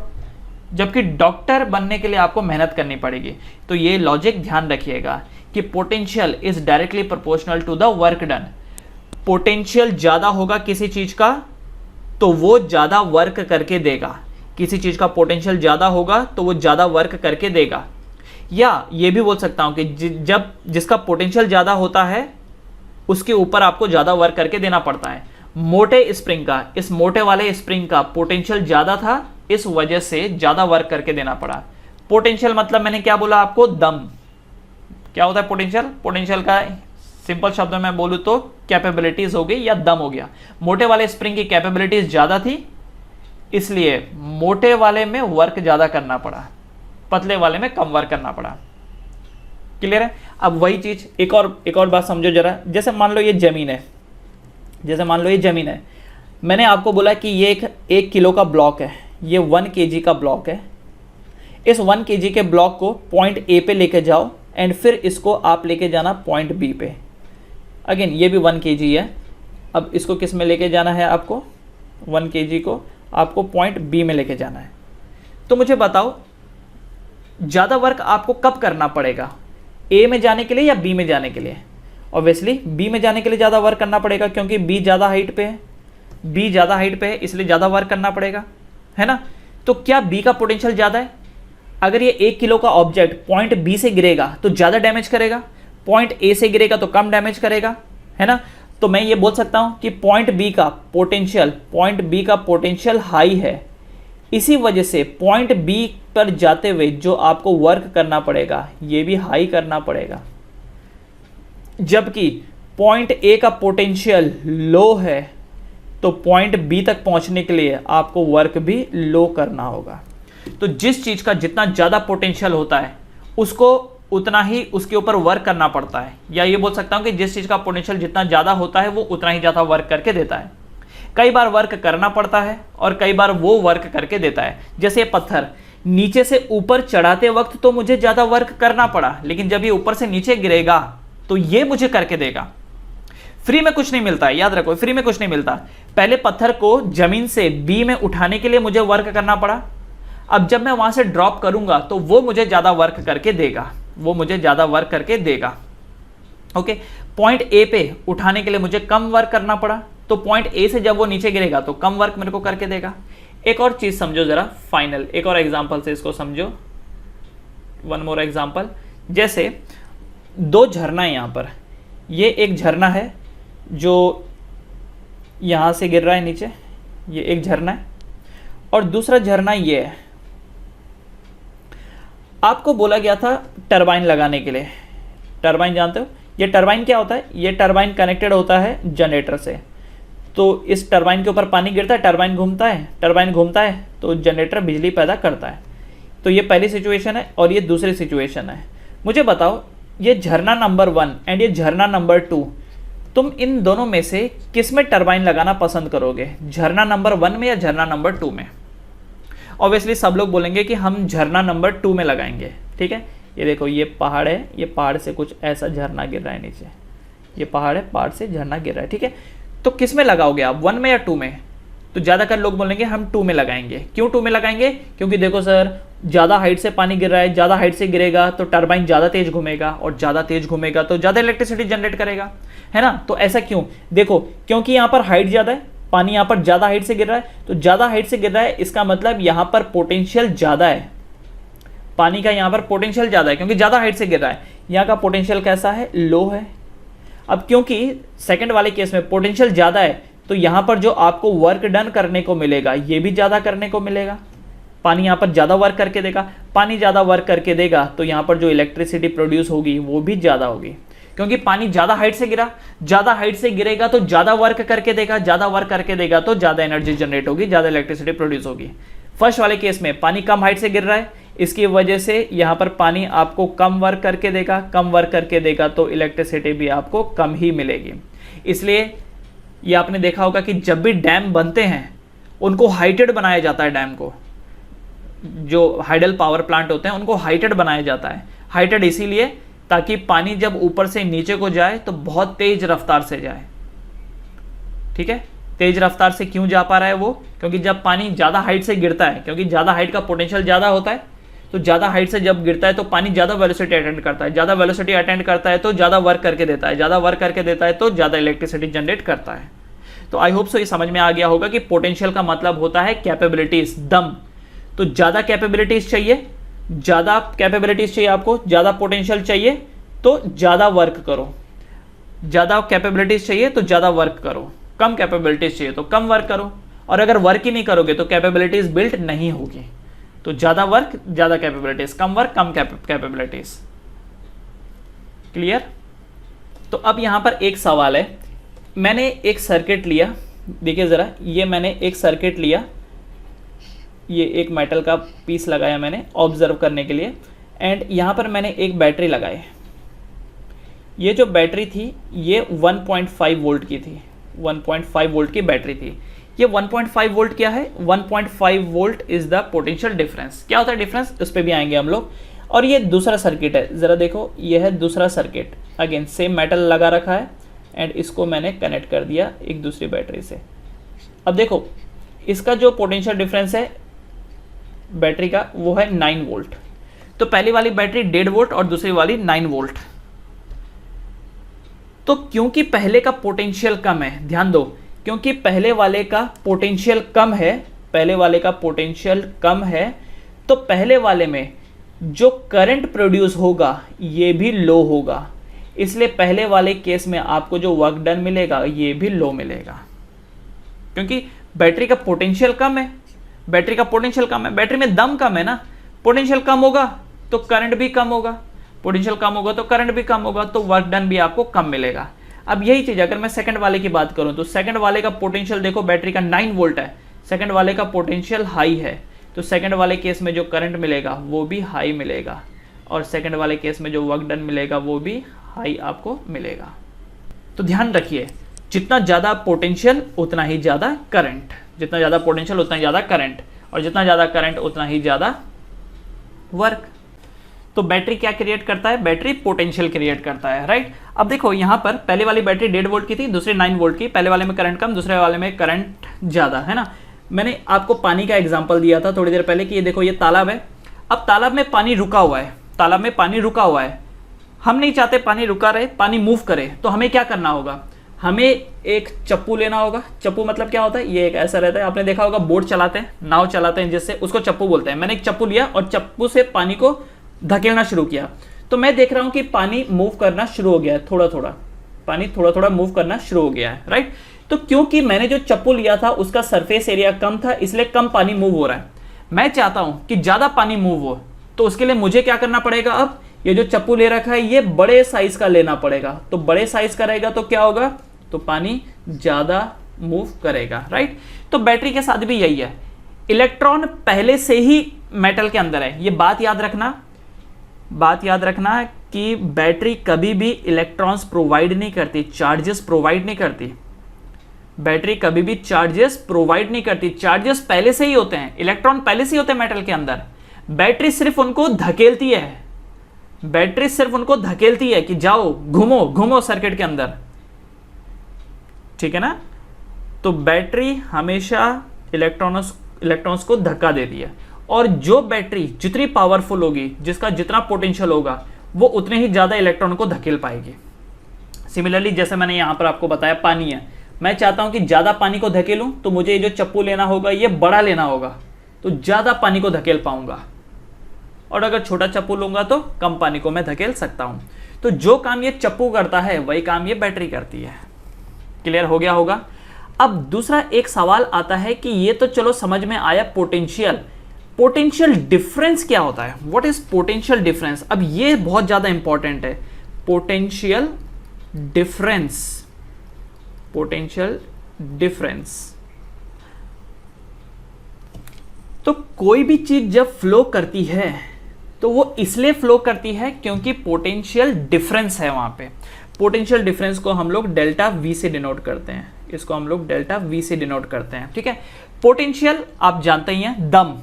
जबकि डॉक्टर बनने के लिए आपको मेहनत करनी पड़ेगी। तो ये लॉजिक ध्यान रखिएगा कि potential is directly proportional to the work done. Potential ज्यादा होगा किसी चीज का तो वो ज्यादा वर्क करके देगा, किसी चीज का पोटेंशियल ज्यादा होगा तो वो ज्यादा वर्क करके देगा। या ये भी बोल सकता हूं कि जब जिसका पोटेंशियल ज्यादा होता है उसके ऊपर आपको ज्यादा वर्क करके देना पड़ता है। मोटे स्प्रिंग का, इस मोटे वाले स्प्रिंग का पोटेंशियल ज्यादा था, इस वजह से ज्यादा वर्क करके देना पड़ा। पोटेंशियल मतलब मैंने क्या बोला आपको? दम। क्या होता है पोटेंशियल? पोटेंशियल का सिंपल शब्द में बोलूं तो कैपेबिलिटीज हो गई या दम हो गया। मोटे वाले स्प्रिंग की कैपेबिलिटीज ज्यादा थी, इसलिए मोटे वाले में वर्क ज्यादा करना पड़ा, पतले वाले में कम वर्क करना पड़ा। क्लियर है? अब वही चीज एक और बात समझो जरा। जैसे मान लो ये जमीन है, जैसे मान लो ये जमीन है, मैंने आपको बोला कि ये एक किलो का ब्लॉक है, ये 1 kg का ब्लॉक है। इस 1 kg के ब्लॉक को पॉइंट ए पे लेके जाओ एंड फिर इसको आप लेके जाना पॉइंट बी पे। अगेन ये भी 1 kg है। अब इसको किस में लेके जाना है? आपको 1 kg को आपको पॉइंट बी में लेके जाना है। तो मुझे बताओ ज़्यादा वर्क आपको कब करना पड़ेगा, ए में जाने के लिए या बी में जाने के लिए? ऑब्वियसली बी में जाने के लिए ज़्यादा वर्क करना पड़ेगा, क्योंकि बी ज़्यादा हाइट पे है, बी ज़्यादा हाइट पे है, इसलिए ज़्यादा वर्क करना पड़ेगा, है ना? तो क्या बी का पोटेंशियल ज़्यादा है? अगर ये 1 किलो का ऑब्जेक्ट पॉइंट बी से गिरेगा तो ज़्यादा डैमेज करेगा, पॉइंट ए से गिरेगा तो कम डैमेज करेगा, है ना? तो मैं ये बोल सकता हूँ कि पॉइंट बी का पोटेंशियल हाई है, इसी वजह से पॉइंट बी पर जाते हुए जो आपको वर्क करना पड़ेगा ये भी हाई करना पड़ेगा। जबकि पॉइंट ए का पोटेंशियल लो है तो पॉइंट बी तक पहुंचने के लिए आपको वर्क भी लो करना होगा। तो जिस चीज का जितना ज्यादा पोटेंशियल होता है उसको उतना ही उसके ऊपर वर्क करना पड़ता है, या ये बोल सकता हूं कि जिस चीज का पोटेंशियल जितना ज्यादा होता है वो उतना ही ज्यादा वर्क करके देता है। कई बार वर्क करना पड़ता है और कई बार वो वर्क करके देता है। जैसे पत्थर नीचे से ऊपर चढ़ाते वक्त तो मुझे ज्यादा वर्क करना पड़ा, लेकिन जब ये ऊपर से नीचे गिरेगा तो ये मुझे करके देगा। फ्री में कुछ नहीं मिलता है, याद रखो, फ्री में कुछ नहीं मिलता। पहले पत्थर को जमीन से बी में उठाने के लिए मुझे वर्क करना पड़ा, अब जब मैं वहां से ड्रॉप करूंगा तो वो मुझे ज्यादा वर्क करके देगा, वो मुझे ज्यादा वर्क करके देगा। ओके, पॉइंट ए पे उठाने के लिए मुझे कम वर्क करना पड़ा, तो पॉइंट ए से जब वो नीचे गिरेगा तो कम वर्क मेरे को करके देगा। एक और चीज समझो जरा, फाइनल एक और एग्जांपल से इसको समझो, वन मोर एग्जांपल। जैसे 2 झरना है, यहां पर ये एक झरना है जो यहां से गिर रहा है नीचे, ये एक झरना है, और दूसरा झरना ये है। आपको बोला गया था टरबाइन लगाने के लिए। टरबाइन जानते हो? ये टरबाइन क्या होता है? ये टरबाइन कनेक्टेड होता है जनरेटर से। तो इस टरबाइन के ऊपर पानी गिरता है, टरबाइन घूमता है तो जनरेटर बिजली पैदा करता है। तो ये पहली सिचुएशन है और ये दूसरी सिचुएशन है। मुझे बताओ ये झरना नंबर 1 एंड ये झरना नंबर 2, तुम इन दोनों में से किस में टरबाइन लगाना पसंद करोगे? झरना नंबर 1 में या झरना नंबर 2 में? ऑब्वियसली सब लोग बोलेंगे कि हम झरना नंबर 2 में लगाएंगे। ठीक है, ये देखो ये पहाड़ है, ये पहाड़ से कुछ ऐसा झरना गिर रहा है नीचे, ये पहाड़ है, पहाड़ से झरना गिर रहा है। ठीक है, तो किस में लगाओगे आप, 1 में या 2 में? तो ज़्यादातर लोग बोलेंगे हम 2 में लगाएंगे। क्यों 2 में लगाएंगे? क्योंकि देखो सर ज़्यादा हाइट से पानी गिर रहा है, ज़्यादा हाइट से गिरेगा तो टरबाइन ज़्यादा तेज घूमेगा, और ज़्यादा तेज घूमेगा तो ज़्यादा इलेक्ट्रिसिटी जनरेट करेगा, है ना। तो ऐसा क्यों? देखो, क्योंकि यहाँ पर हाइट ज़्यादा है, पानी यहाँ पर ज़्यादा हाइट से गिर रहा है, तो ज़्यादा हाइट से गिर रहा है इसका मतलब यहाँ पर पोटेंशियल ज़्यादा है, पानी का यहाँ पर पोटेंशियल ज़्यादा है क्योंकि ज़्यादा हाइट से गिर रहा है। यहाँ का पोटेंशियल कैसा है? लो है। अब क्योंकि सेकंड वाले केस में पोटेंशियल ज़्यादा है तो यहाँ पर जो आपको वर्क डन करने को मिलेगा ये भी ज़्यादा करने को मिलेगा। पानी यहाँ पर ज़्यादा वर्क करके देगा, पानी ज़्यादा वर्क करके देगा तो यहाँ पर जो इलेक्ट्रिसिटी प्रोड्यूस होगी वो भी ज़्यादा होगी, क्योंकि पानी ज़्यादा हाइट से गिरा, ज़्यादा हाइट से गिरेगा तो ज़्यादा वर्क करके देगा, ज़्यादा वर्क करके देगा तो ज़्यादा एनर्जी जनरेट होगी, ज़्यादा इलेक्ट्रिसिटी प्रोड्यूस होगी। फर्स्ट वाले केस में पानी कम हाइट से गिर रहा है, इसकी वजह से यहाँ पर पानी आपको कम वर्क करके देगा, कम वर्क करके देगा तो इलेक्ट्रिसिटी भी आपको कम ही मिलेगी। इसलिए ये आपने देखा होगा कि जब भी डैम बनते हैं उनको हाइटेड बनाया जाता है, डैम को, जो हाइडल पावर प्लांट होते हैं उनको हाइटेड बनाया जाता है। हाइटेड इसीलिए ताकि पानी जब ऊपर से नीचे को जाए तो बहुत तेज रफ्तार से जाए, ठीक है। तेज रफ्तार से क्यों जा पा रहा है वो? क्योंकि जब पानी ज़्यादा हाइट से गिरता है, क्योंकि ज़्यादा हाइट का पोटेंशियल ज़्यादा होता है, तो ज़्यादा हाइट से जब गिरता है तो पानी ज़्यादा वेलोसिटी अटेंड करता है, ज़्यादा वेलोसिटी अटेंड करता है तो ज़्यादा वर्क करके देता है, ज़्यादा वर्क करके देता है तो ज़्यादा इलेक्ट्रिसिटी जनरेट करता है। तो आई होप सो ये समझ में आ गया होगा कि पोटेंशियल का मतलब होता है कैपेबिलिटीज, दम। तो ज़्यादा कैपेबिलिटीज चाहिए, ज़्यादा कैपेबिलिटीज चाहिए आपको, ज़्यादा पोटेंशियल चाहिए तो ज़्यादा वर्क करो, ज़्यादा कैपेबिलिटीज चाहिए तो ज़्यादा वर्क करो, कम कैपेबिलिटीज चाहिए तो कम वर्क करो, और अगर वर्क ही नहीं करोगे तो कैपेबिलिटीज बिल्ट नहीं होगी। तो ज़्यादा वर्क ज़्यादा कैपेबिलिटीज, कम वर्क कम कैपेबिलिटीज। क्लियर? तो अब यहाँ पर एक सवाल है, मैंने एक सर्किट लिया, देखिए ज़रा, ये मैंने एक सर्किट लिया, ये एक मेटल का पीस लगाया मैंने ऑब्जर्व करने के लिए, एंड यहाँ पर मैंने एक बैटरी लगाई। ये जो बैटरी थी ये 1.5 वोल्ट की थी, 1.5 वोल्ट की बैटरी थी। ये 1.5 वोल्ट क्या है? 1.5 volt is the potential difference. क्या होता है डिफरेंस, उस पर भी आएंगे हम लोग। और ये दूसरा सर्किट है, ज़रा देखो, ये है दूसरा सर्किट, अगेन सेम मेटल लगा रखा है एंड इसको मैंने कनेक्ट कर दिया एक दूसरी बैटरी से। अब देखो इसका जो पोटेंशियल डिफरेंस है बैटरी का वो है 9 वोल्ट। तो पहली वाली बैटरी 1.5 वोल्ट और दूसरी वाली 9 वोल्ट। तो क्योंकि पहले का पोटेंशियल कम है, ध्यान दो, क्योंकि पहले वाले का पोटेंशियल कम है, पहले वाले का पोटेंशियल कम है, तो पहले वाले में जो करंट प्रोड्यूस होगा ये भी लो होगा। इसलिए पहले वाले केस में आपको जो वर्क डन मिलेगा ये भी लो मिलेगा, क्योंकि बैटरी का पोटेंशियल कम है, बैटरी का पोटेंशियल कम है, बैटरी में दम कम है ना। पोटेंशियल कम होगा तो करंट भी कम होगा, पोटेंशियल कम होगा तो करंट भी कम होगा, तो वर्क डन भी आपको कम मिलेगा। अब यही चीज़ अगर मैं सेकंड वाले की बात करूं तो सेकंड वाले का पोटेंशियल देखो, बैटरी का 9 वोल्ट है, सेकंड वाले का पोटेंशियल हाई है, तो सेकंड वाले केस में जो करंट मिलेगा वो भी हाई मिलेगा, और सेकंड वाले केस में जो वर्क डन मिलेगा वो भी हाई आपको मिलेगा। तो ध्यान रखिए, जितना ज़्यादा पोटेंशियल उतना ही ज़्यादा करंट, जितना ज़्यादा पोटेंशियल उतना ही ज़्यादा करंट, और जितना ज़्यादा करंट उतना ही ज़्यादा वर्क। तो बैटरी क्या क्रिएट करता है? बैटरी पोटेंशियल क्रिएट करता है, राइट। अब देखो यहाँ पर पहले वाली बैटरी 1.5 वोल्ट की थी, दूसरी 9 वोल्ट की, पहले वाले में करंट कम, दूसरे वाले में करंट ज़्यादा, है ना। मैंने आपको पानी का एग्जाम्पल दिया था थोड़ी देर पहले कि ये देखो ये तालाब है, अब तालाब में पानी रुका हुआ है, तालाब में पानी रुका हुआ है, हम नहीं चाहते पानी रुका रहे, पानी मूव करे, तो हमें क्या करना होगा? हमें एक चप्पू लेना होगा। चप्पू मतलब क्या होता है? ये एक ऐसा रहता है, आपने देखा होगा बोट चलाते हैं, नाव चलाते हैं जिससे, उसको चप्पू बोलते हैं। मैंने एक चप्पू लिया और चप्पू से पानी को धकेलना शुरू किया, तो मैं देख रहा हूं कि पानी मूव करना शुरू हो गया है, थोड़ा थोड़ा पानी थोड़ा थोड़ा मूव करना शुरू हो गया है, राइट। तो क्योंकि मैंने जो चप्पू लिया था उसका सरफेस एरिया कम था, इसलिए कम पानी मूव हो रहा है। मैं चाहता हूं कि ज्यादा पानी मूव हो, तो उसके लिए मुझे क्या करना पड़ेगा? अब ये जो चप्पू ले रखा है ये बड़े साइज का लेना पड़ेगा, तो बड़े साइज का रहेगा तो क्या होगा? तो पानी ज्यादा मूव करेगा, राइट। तो बैटरी के साथ भी यही है, इलेक्ट्रॉन पहले से ही मेटल के अंदर है, ये बात याद रखना, बात याद रखना कि बैटरी कभी भी इलेक्ट्रॉन्स प्रोवाइड नहीं करती, चार्जेस प्रोवाइड नहीं करती। बैटरी कभी भी चार्जेस प्रोवाइड नहीं करती, चार्जेस पहले से ही होते हैं, इलेक्ट्रॉन पहले से ही होते हैं मेटल के अंदर। बैटरी सिर्फ उनको धकेलती है, बैटरी सिर्फ उनको धकेलती है कि जाओ घूमो घूमो सर्किट के अंदर, ठीक है ना। तो बैटरी हमेशा इलेक्ट्रॉन्स को धक्का देती है, और जो बैटरी जितनी पावरफुल होगी, जिसका जितना पोटेंशियल होगा, वो उतने ही ज़्यादा इलेक्ट्रॉन को धकेल पाएगी। सिमिलरली जैसे मैंने यहाँ पर आपको बताया पानी है, मैं चाहता हूँ कि ज़्यादा पानी को धकेलूँ तो मुझे ये जो चप्पू लेना होगा ये बड़ा लेना होगा, तो ज़्यादा पानी को धकेल पाऊँगा, और अगर छोटा चप्पू लूँगा तो कम पानी को मैं धकेल सकता हूँ। तो जो काम ये चप्पू करता है वही काम ये बैटरी करती है। क्लियर हो गया होगा। अब दूसरा एक सवाल आता है कि ये तो चलो समझ में आया पोटेंशियल, पोटेंशियल डिफरेंस क्या होता है, व्हाट इज पोटेंशियल डिफरेंस। अब ये बहुत ज्यादा इंपॉर्टेंट है, पोटेंशियल डिफरेंस, पोटेंशियल डिफरेंस। तो कोई भी चीज जब फ्लो करती है तो वो इसलिए फ्लो करती है क्योंकि पोटेंशियल डिफरेंस है वहां पे। पोटेंशियल डिफरेंस को हम लोग डेल्टा वी से डिनोट करते हैं, इसको हम लोग डेल्टा वी से डिनोट करते हैं, ठीक है। पोटेंशियल आप जानते ही हैं दम,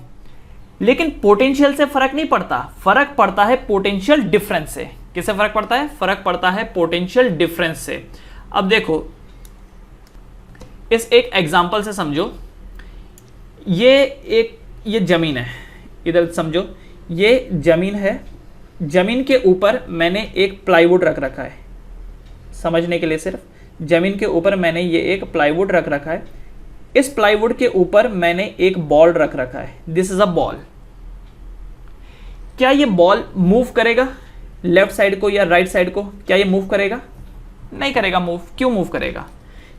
लेकिन पोटेंशियल से फर्क नहीं पड़ता, फर्क पड़ता है पोटेंशियल डिफरेंस से। किससे फर्क पड़ता है? फर्क पड़ता है पोटेंशियल डिफरेंस से। अब देखो इस एक एग्जांपल से समझो, ये जमीन है, इधर समझो ये जमीन है, जमीन के ऊपर मैंने एक प्लाईवुड रख रखा है, समझने के लिए सिर्फ, जमीन के ऊपर मैंने ये एक प्लाईवुड रख रखा है, इस प्लाईवुड के ऊपर मैंने एक बॉल रख रखा है, दिस इज अ बॉल। क्या ये बॉल मूव करेगा लेफ्ट साइड को या राइट साइड को? क्या ये मूव करेगा? नहीं करेगा मूव। क्यों मूव करेगा?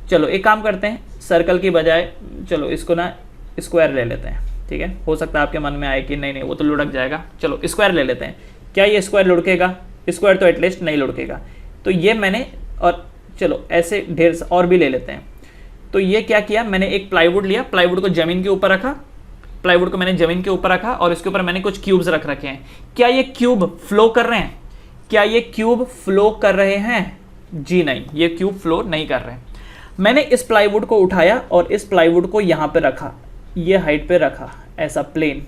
चलो एक काम करते हैं, सर्कल की बजाय चलो इसको ना स्क्वायर ले लेते हैं, ठीक है। हो सकता है आपके मन में आए कि नहीं वो तो लुढ़क जाएगा, चलो स्क्वायर ले लेते हैं। क्या ये स्क्वायर लुढ़केगा? स्क्वायर तो एटलीस्ट नहीं लुढ़केगा। तो ये मैंने, और चलो ऐसे ढेर और भी ले लेते हैं। तो ये क्या किया, मैंने एक प्लाईवुड लिया, प्लाईवुड को जमीन के ऊपर रखा, प्लाईवुड को मैंने जमीन के ऊपर रखा और इसके ऊपर मैंने कुछ क्यूब्स रख रखे हैं। क्या ये क्यूब फ्लो कर रहे हैं? क्या ये क्यूब फ्लो कर रहे हैं? जी नहीं, ये क्यूब फ्लो नहीं कर रहे हैं। मैंने इस प्लाईवुड को उठाया और इस प्लाईवुड को यहां पे रखा, ये हाइट पे रखा, ऐसा प्लेन,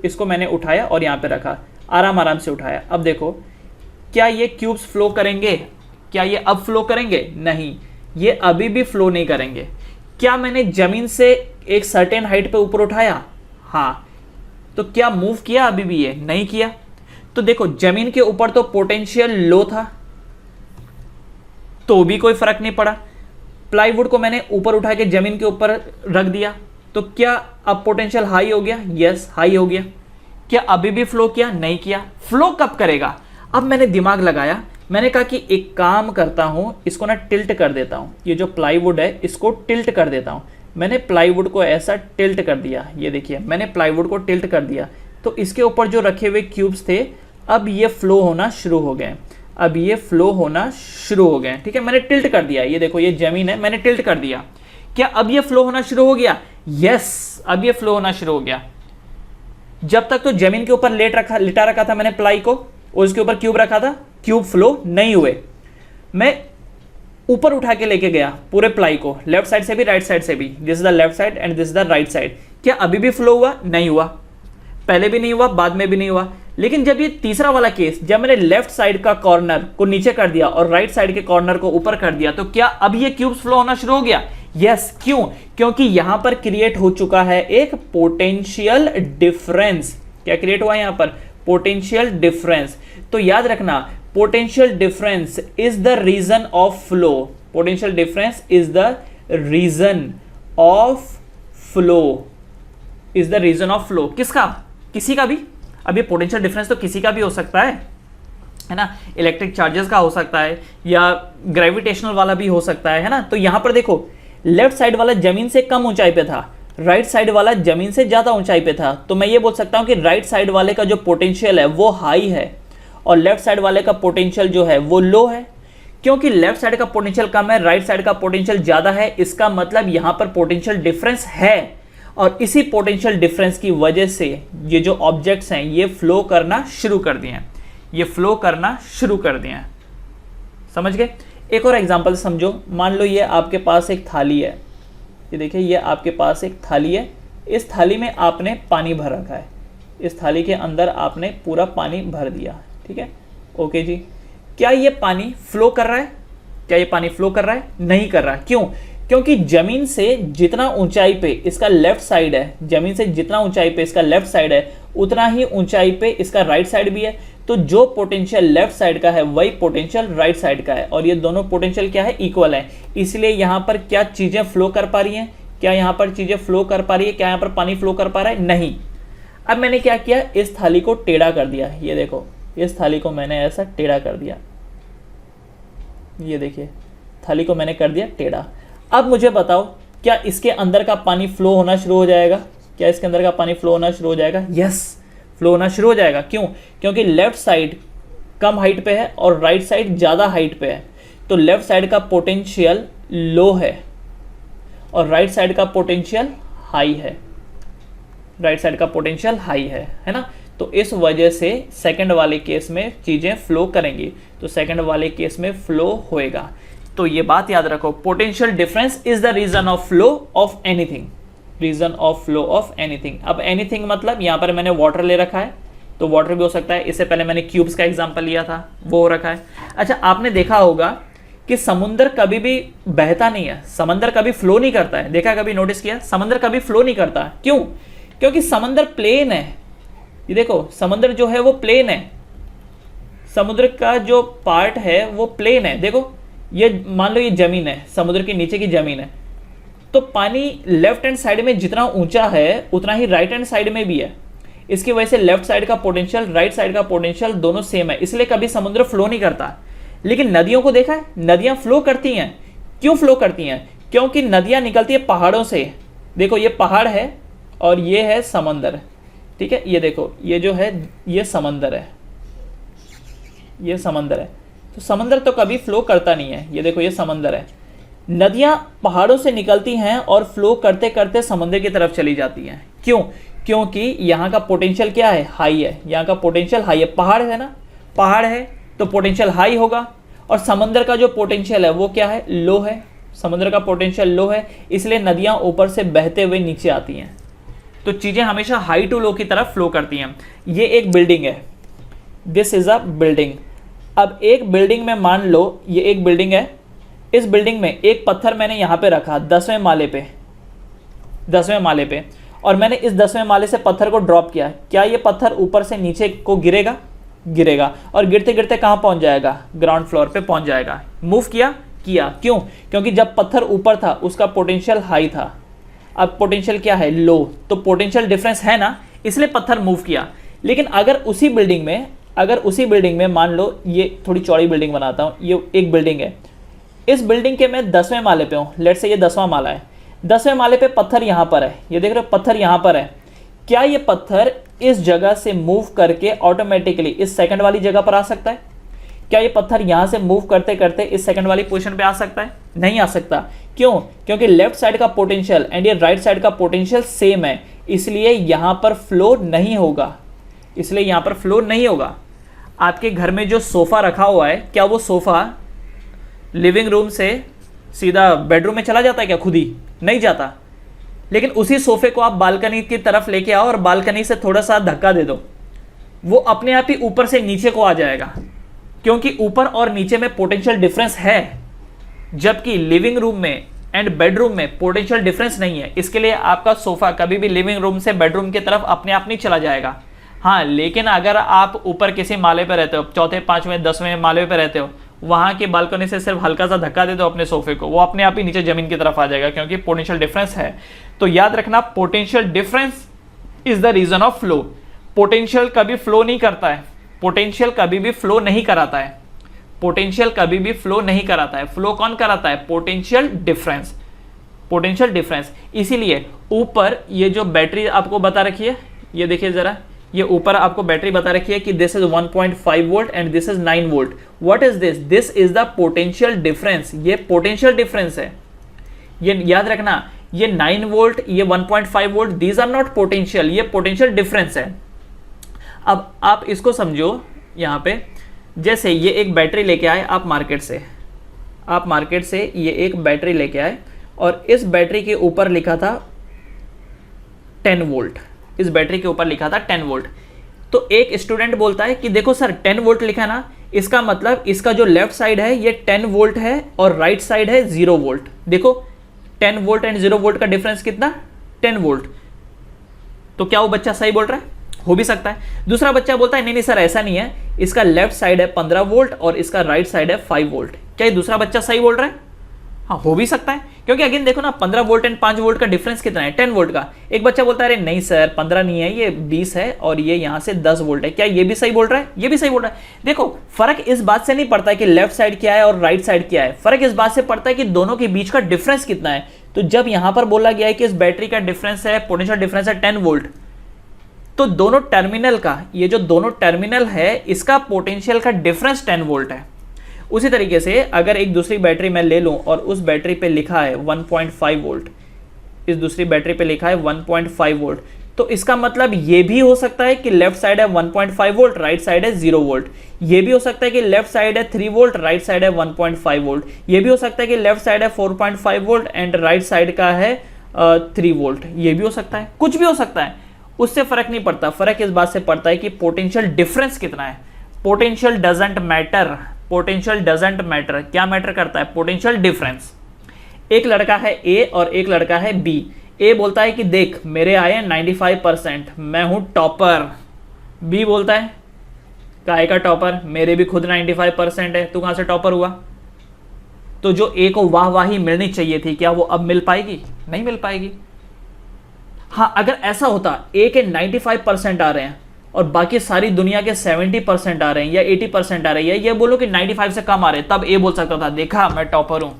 इसको मैंने उठाया और यहां पे रखा, आराम आराम से उठाया। अब देखो क्या ये क्यूब्स फ्लो करेंगे? क्या ये अब फ्लो करेंगे? नहीं, ये अभी भी फ्लो नहीं करेंगे। क्या मैंने जमीन से एक सर्टेन हाइट पे ऊपर उठाया? हाँ, तो क्या मूव किया अभी भी? ये नहीं किया। तो देखो जमीन के ऊपर तो पोटेंशियल लो था तो भी कोई फर्क नहीं पड़ा, प्लाईवुड को मैंने ऊपर उठा के जमीन के ऊपर रख दिया तो क्या अब पोटेंशियल हाई हो गया? यस, हाई हो गया। क्या अभी भी फ्लो किया? नहीं किया। फ्लो कब करेगा? अब मैंने दिमाग लगाया, मैंने कहा कि एक काम करता हूं, इसको ना टिल्ट कर देता हूं, ये जो प्लाईवुड है इसको टिल्ट कर देता हूं। मैंने प्लाईवुड को ऐसा टिल्ट कर दिया, ये देखिए मैंने प्लाईवुड को टिल्ट कर दिया, तो इसके ऊपर जो रखे हुए क्यूब्स थे अब ये फ्लो होना शुरू हो गए, अब ये फ्लो होना शुरू हो गए, ठीक है। मैंने टिल्ट कर दिया, ये देखो ये जमीन है, मैंने टिल्ट कर दिया। क्या अब ये फ्लो होना शुरू हो गया? यस, अब ये फ्लो होना शुरू हो गया। जब तक तो जमीन के ऊपर लिटा रखा था मैंने प्लाई को, और उसके ऊपर क्यूब रखा था, क्यूब फ्लो नहीं हुए। मैं ऊपर उठा के लेके गया पूरे प्लाई को, लेफ्ट साइड से भी राइट साइड से भी, this is the left side and this is the right side. क्या अभी भी फ्लो हुआ? नहीं हुआ, पहले भी नहीं हुआ, बाद में भी नहीं हुआ। लेकिन जब ये तीसरा वाला केस, जब मैंने लेफ्ट साइड का कॉर्नर को नीचे कर दिया और राइट साइड के कॉर्नर को ऊपर कर दिया, तो क्या अब ये क्यूब्स फ्लो होना शुरू हो गया? यस। क्यों? क्योंकि यहां पर क्रिएट हो चुका है एक पोटेंशियल डिफरेंस। क्या क्रिएट हुआ यहां पर? Potential difference. तो याद रखना, potential difference is the reason of flow, potential difference is the reason of flow, is the reason of flow. किसका? किसी का भी। अब ये पोटेंशियल डिफरेंस तो किसी का भी हो सकता है ना, इलेक्ट्रिक चार्जेस का हो सकता है या ग्रेविटेशनल वाला भी हो सकता है ना। तो यहां पर देखो लेफ्ट साइड वाला जमीन से कम ऊंचाई पे था, राइट साइड वाला जमीन से ज्यादा ऊंचाई पे था, तो मैं ये बोल सकता हूं कि राइट साइड वाले का जो पोटेंशियल है वो हाई है और लेफ्ट साइड वाले का पोटेंशियल जो है वो लो है। क्योंकि लेफ्ट साइड का पोटेंशियल कम है, राइट साइड का पोटेंशियल ज्यादा है, इसका मतलब यहां पर पोटेंशियल डिफरेंस है। और इसी पोटेंशियल डिफरेंस की वजह से ये जो ऑब्जेक्ट्स हैं ये फ्लो करना शुरू कर दिए हैं, ये फ्लो करना शुरू कर दिए हैं। समझ गए? एक और एग्जांपल समझो। मान लो ये आपके पास एक थाली है, ये देखिए ये आपके पास एक थाली है, इस थाली में आपने पानी भर रखा है, इस थाली के अंदर आपने पूरा पानी भर दिया, ठीक है, ओके जी। क्या ये पानी फ्लो कर रहा है? क्या ये पानी फ्लो कर रहा है? नहीं कर रहा। क्यों? क्योंकि जमीन से जितना ऊंचाई पे इसका लेफ्ट साइड है, जमीन से जितना ऊंचाई पे इसका लेफ्ट साइड है उतना ही ऊंचाई पे इसका राइट साइड भी है। तो जो पोटेंशियल लेफ्ट साइड का है वही पोटेंशियल राइट साइड का है, और ये दोनों पोटेंशियल क्या है, इक्वल है। इसलिए यहाँ पर क्या चीजें फ्लो कर पा रही हैं, क्या यहाँ पर चीजें फ्लो कर पा रही है, क्या यहाँ पर पानी फ्लो कर पा रहा है, नहीं। अब मैंने क्या किया, इस थाली को टेढ़ा कर दिया, ये देखो इस थाली को मैंने ऐसा टेढ़ा कर दिया, ये देखिए थाली को मैंने कर दिया टेढ़ा। अब मुझे बताओ क्या इसके अंदर का पानी फ्लो होना शुरू हो जाएगा, क्या इसके अंदर का पानी फ्लो होना शुरू हो जाएगा, यस फ्लो होना शुरू हो जाएगा। क्यों, क्योंकि लेफ्ट साइड कम हाइट पे है और राइट साइड ज़्यादा हाइट पे है, तो लेफ्ट साइड का पोटेंशियल लो है और राइट साइड का पोटेंशियल हाई है, राइट साइड का पोटेंशियल हाई है ना। तो इस वजह से सेकंड वाले केस में चीज़ें फ्लो करेंगी, तो सेकंड वाले केस में फ्लो होएगा। तो ये बात याद रखो, potential difference is the reason of flow of anything, reason of flow of anything. अब एनीथिंग मतलब यहाँ पर मैंने वाटर ले रखा है, तो वाटर भी हो सकता है, इससे पहले मैंने क्यूब्स का एग्जांपल लिया था, वो हो रखा है। अच्छा, आपने देखा होगा कि समुद्र कभी भी बहता नहीं है, समंदर कभी फ्लो नहीं करता है, देखा कभी, नोटिस किया, समंदर कभी फ्लो नहीं करता। क्यों, क्योंकि समंदर प्लेन है। ये देखो समुद्र जो है वो प्लेन है, समुद्र का जो पार्ट है वो प्लेन है। देखो ये मान लो ये जमीन है, समुद्र के नीचे की जमीन है, तो पानी लेफ्ट हैंड साइड में जितना ऊंचा है उतना ही राइट हैंड साइड में भी है। इसकी वजह से लेफ्ट साइड का पोटेंशियल राइट साइड का पोटेंशियल दोनों सेम है, इसलिए कभी समुद्र फ्लो नहीं करता। लेकिन नदियों को देखा है, नदियां फ्लो करती हैं। क्यों फ्लो करती हैं, क्योंकि नदियां निकलती है पहाड़ों से। देखो ये पहाड़ है और ये है समंदर, ठीक है, ये देखो ये जो है ये समंदर है, ये समंदर है। तो समंदर तो कभी फ्लो करता नहीं है, ये देखो ये समंदर है। नदियां पहाड़ों से निकलती हैं और फ्लो करते करते समंदर की तरफ चली जाती हैं। क्यों, क्योंकि यहाँ का पोटेंशियल क्या है, हाई है, यहाँ का पोटेंशियल हाई है, पहाड़ है ना, पहाड़ है तो पोटेंशियल हाई होगा। और समंदर का जो पोटेंशियल है वो क्या है, लो है, समुद्र का पोटेंशियल लो है, इसलिए नदियां ऊपर से बहते हुए नीचे आती हैं। तो चीज़ें हमेशा हाई टू लो की तरफ फ्लो करती हैं। ये एक बिल्डिंग है, दिस इज अ बिल्डिंग। अब एक बिल्डिंग में मान लो ये एक बिल्डिंग है, इस बिल्डिंग में एक पत्थर मैंने यहाँ पे रखा 10वें माले पे, 10वें माले पे, और मैंने इस 10वें माले से पत्थर को ड्रॉप किया। क्या ये पत्थर ऊपर से नीचे को गिरेगा, गिरेगा, और गिरते गिरते कहाँ पहुँच जाएगा, ग्राउंड फ्लोर पे पहुँच जाएगा। मूव किया, क्यों, क्योंकि जब पत्थर ऊपर था उसका पोटेंशियल हाई था, अब पोटेंशियल क्या है, लो, तो पोटेंशियल डिफरेंस है ना, इसलिए पत्थर मूव किया। लेकिन अगर उसी बिल्डिंग में मान लो ये थोड़ी चौड़ी बिल्डिंग बनाता हूँ, ये एक बिल्डिंग है, इस बिल्डिंग के मैं 10वें माले पे हूँ, लेट्स से ये 10वां माला है, 10वें माले पे पत्थर यहाँ पर है, ये देख रहे हो पत्थर यहाँ पर है। क्या ये पत्थर इस जगह से मूव करके ऑटोमेटिकली इस सेकंड वाली जगह पर आ सकता है? क्या ये पत्थर यहाँ से मूव करते करते इस सेकंड वाली पोजीशन पे आ सकता है? नहीं आ सकता। क्यों? क्योंकि लेफ्ट साइड का पोटेंशियल एंड ये राइट साइड का पोटेंशियल सेम है, इसलिए यहाँ पर फ्लो नहीं होगा, इसलिए यहाँ पर फ्लो नहीं होगा। आपके घर में जो सोफ़ा रखा हुआ है, क्या वो सोफ़ा लिविंग रूम से सीधा बेडरूम में चला जाता है क्या? खुद ही नहीं जाता। लेकिन उसी सोफे को आप बालकनी की तरफ लेके आओ और बालकनी से थोड़ा सा धक्का दे दो, वो अपने आप ही ऊपर से नीचे को आ जाएगा, क्योंकि ऊपर और नीचे में पोटेंशियल डिफरेंस है, जबकि लिविंग रूम में एंड बेडरूम में पोटेंशियल डिफरेंस नहीं है। इसके लिए आपका सोफा कभी भी लिविंग रूम से बेडरूम की तरफ अपने आप नहीं चला जाएगा। हाँ, लेकिन अगर आप ऊपर किसी माले पर रहते हो, चौथे, पांचवें, 10वें माले पर रहते हो, वहां की बालकनी से सिर्फ हल्का सा धक्का दे दो अपने सोफे को, वो अपने आप ही नीचे जमीन की तरफ आ जाएगा, क्योंकि पोटेंशियल डिफरेंस है। तो याद रखना, potential difference is the reason of flow. Potential कभी फ्लो नहीं करता है, पोटेंशियल कभी भी फ्लो नहीं कराता है, पोटेंशियल कभी भी फ्लो नहीं कराता है। फ्लो कौन कराता है? Potential difference, potential difference. इसीलिए ऊपर ये जो बैटरी आपको बता रखी है, ये देखिए जरा, ये ऊपर आपको बैटरी बता रखी है कि this is 1.5 volt and this is 9 volt. What is this? This is the potential difference. ये पोटेंशियल डिफरेंस है, ये याद रखना। ये 9 वोल्ट, ये 1.5 volt, these are not potential, ये पोटेंशियल डिफरेंस है। अब आप इसको समझो, यहाँ पे जैसे ये एक बैटरी लेके आए आप मार्केट से, आप मार्केट से ये एक बैटरी लेके आए और इस बैटरी के ऊपर लिखा था 10 वोल्ट, इस बैटरी के ऊपर लिखा था 10 वोल्ट। तो एक स्टूडेंट बोलता है कि देखो सर 10 वोल्ट लिखा ना, इसका मतलब इसका जो लेफ्ट साइड है ये 10 वोल्ट है और राइट साइड है 0 वोल्ट। देखो 10 वोल्ट एंड 0 वोल्ट का डिफरेंस कितना, 10 वोल्ट। तो क्या वो बच्चा सही बोल रहा है? हो भी सकता है। दूसरा बच्चा बोलता है नहीं नहीं सर ऐसा नहीं है, इसका लेफ्ट साइड है 15 वोल्ट और इसका राइट साइड है 5 वोल्ट। क्या ये दूसरा बच्चा सही बोल रहा है? हाँ, हो भी सकता है, क्योंकि अगेन देखो ना 15 वोल्ट एंड 5 वोल्ट का डिफरेंस कितना है, 10 वोल्ट का। एक बच्चा बोलता है अरे नहीं सर 15 नहीं है, ये 20 है और ये यहाँ से 10 वोल्ट है। क्या ये भी सही बोल रहा है? ये भी सही बोल रहा है। देखो फर्क इस बात से नहीं पड़ता है कि लेफ्ट साइड क्या है और राइट साइड क्या है, फर्क इस बात से पड़ता है कि दोनों के बीच का डिफरेंस कितना है। तो जब यहां पर बोला गया है कि इस बैटरी का डिफरेंस है, पोटेंशियल डिफरेंस है 10 वोल्ट, तो दोनों टर्मिनल का, ये जो दोनों टर्मिनल है इसका पोटेंशियल का डिफरेंस 10 वोल्ट है। उसी तरीके से अगर एक दूसरी बैटरी मैं ले लूं और उस बैटरी पे लिखा है 1.5 वोल्ट, इस दूसरी बैटरी पे लिखा है 1.5 वोल्ट, तो इसका मतलब ये भी हो सकता है कि लेफ्ट साइड है 1.5 वोल्ट, राइट साइड है 0 वोल्ट। ये भी हो सकता है कि लेफ्ट साइड है 3 वोल्ट, राइट साइड है 1.5 वोल्ट। ये भी हो सकता है कि लेफ्ट साइड है 4.5 वोल्ट एंड राइट साइड का है 3 वोल्ट। ये भी हो सकता है, कुछ भी हो सकता है, उससे फर्क नहीं पड़ता। फर्क इस बात से पड़ता है कि पोटेंशियल डिफरेंस कितना है। Potential doesn't matter, potential doesn't matter. क्या मैटर करता है? Potential difference. एक लड़का है ए और एक लड़का है बी। ए बोलता है कि देख मेरे आए हैं 95%, मैं हूं टॉपर। बी बोलता है काहे का टॉपर, मेरे भी खुद 95% है, तू कहां से टॉपर हुआ? तो जो ए को वाहवाही मिलनी चाहिए थी, क्या वो अब मिल पाएगी? नहीं मिल पाएगी। हाँ, अगर ऐसा होता ए के 95% आ रहे हैं और बाकी सारी दुनिया के 70% आ रहे हैं या 80% आ रहे हैं, ये बोलो कि 95 से कम आ रहे हैं, तब ए बोल सकता था देखा मैं टॉपर हूं,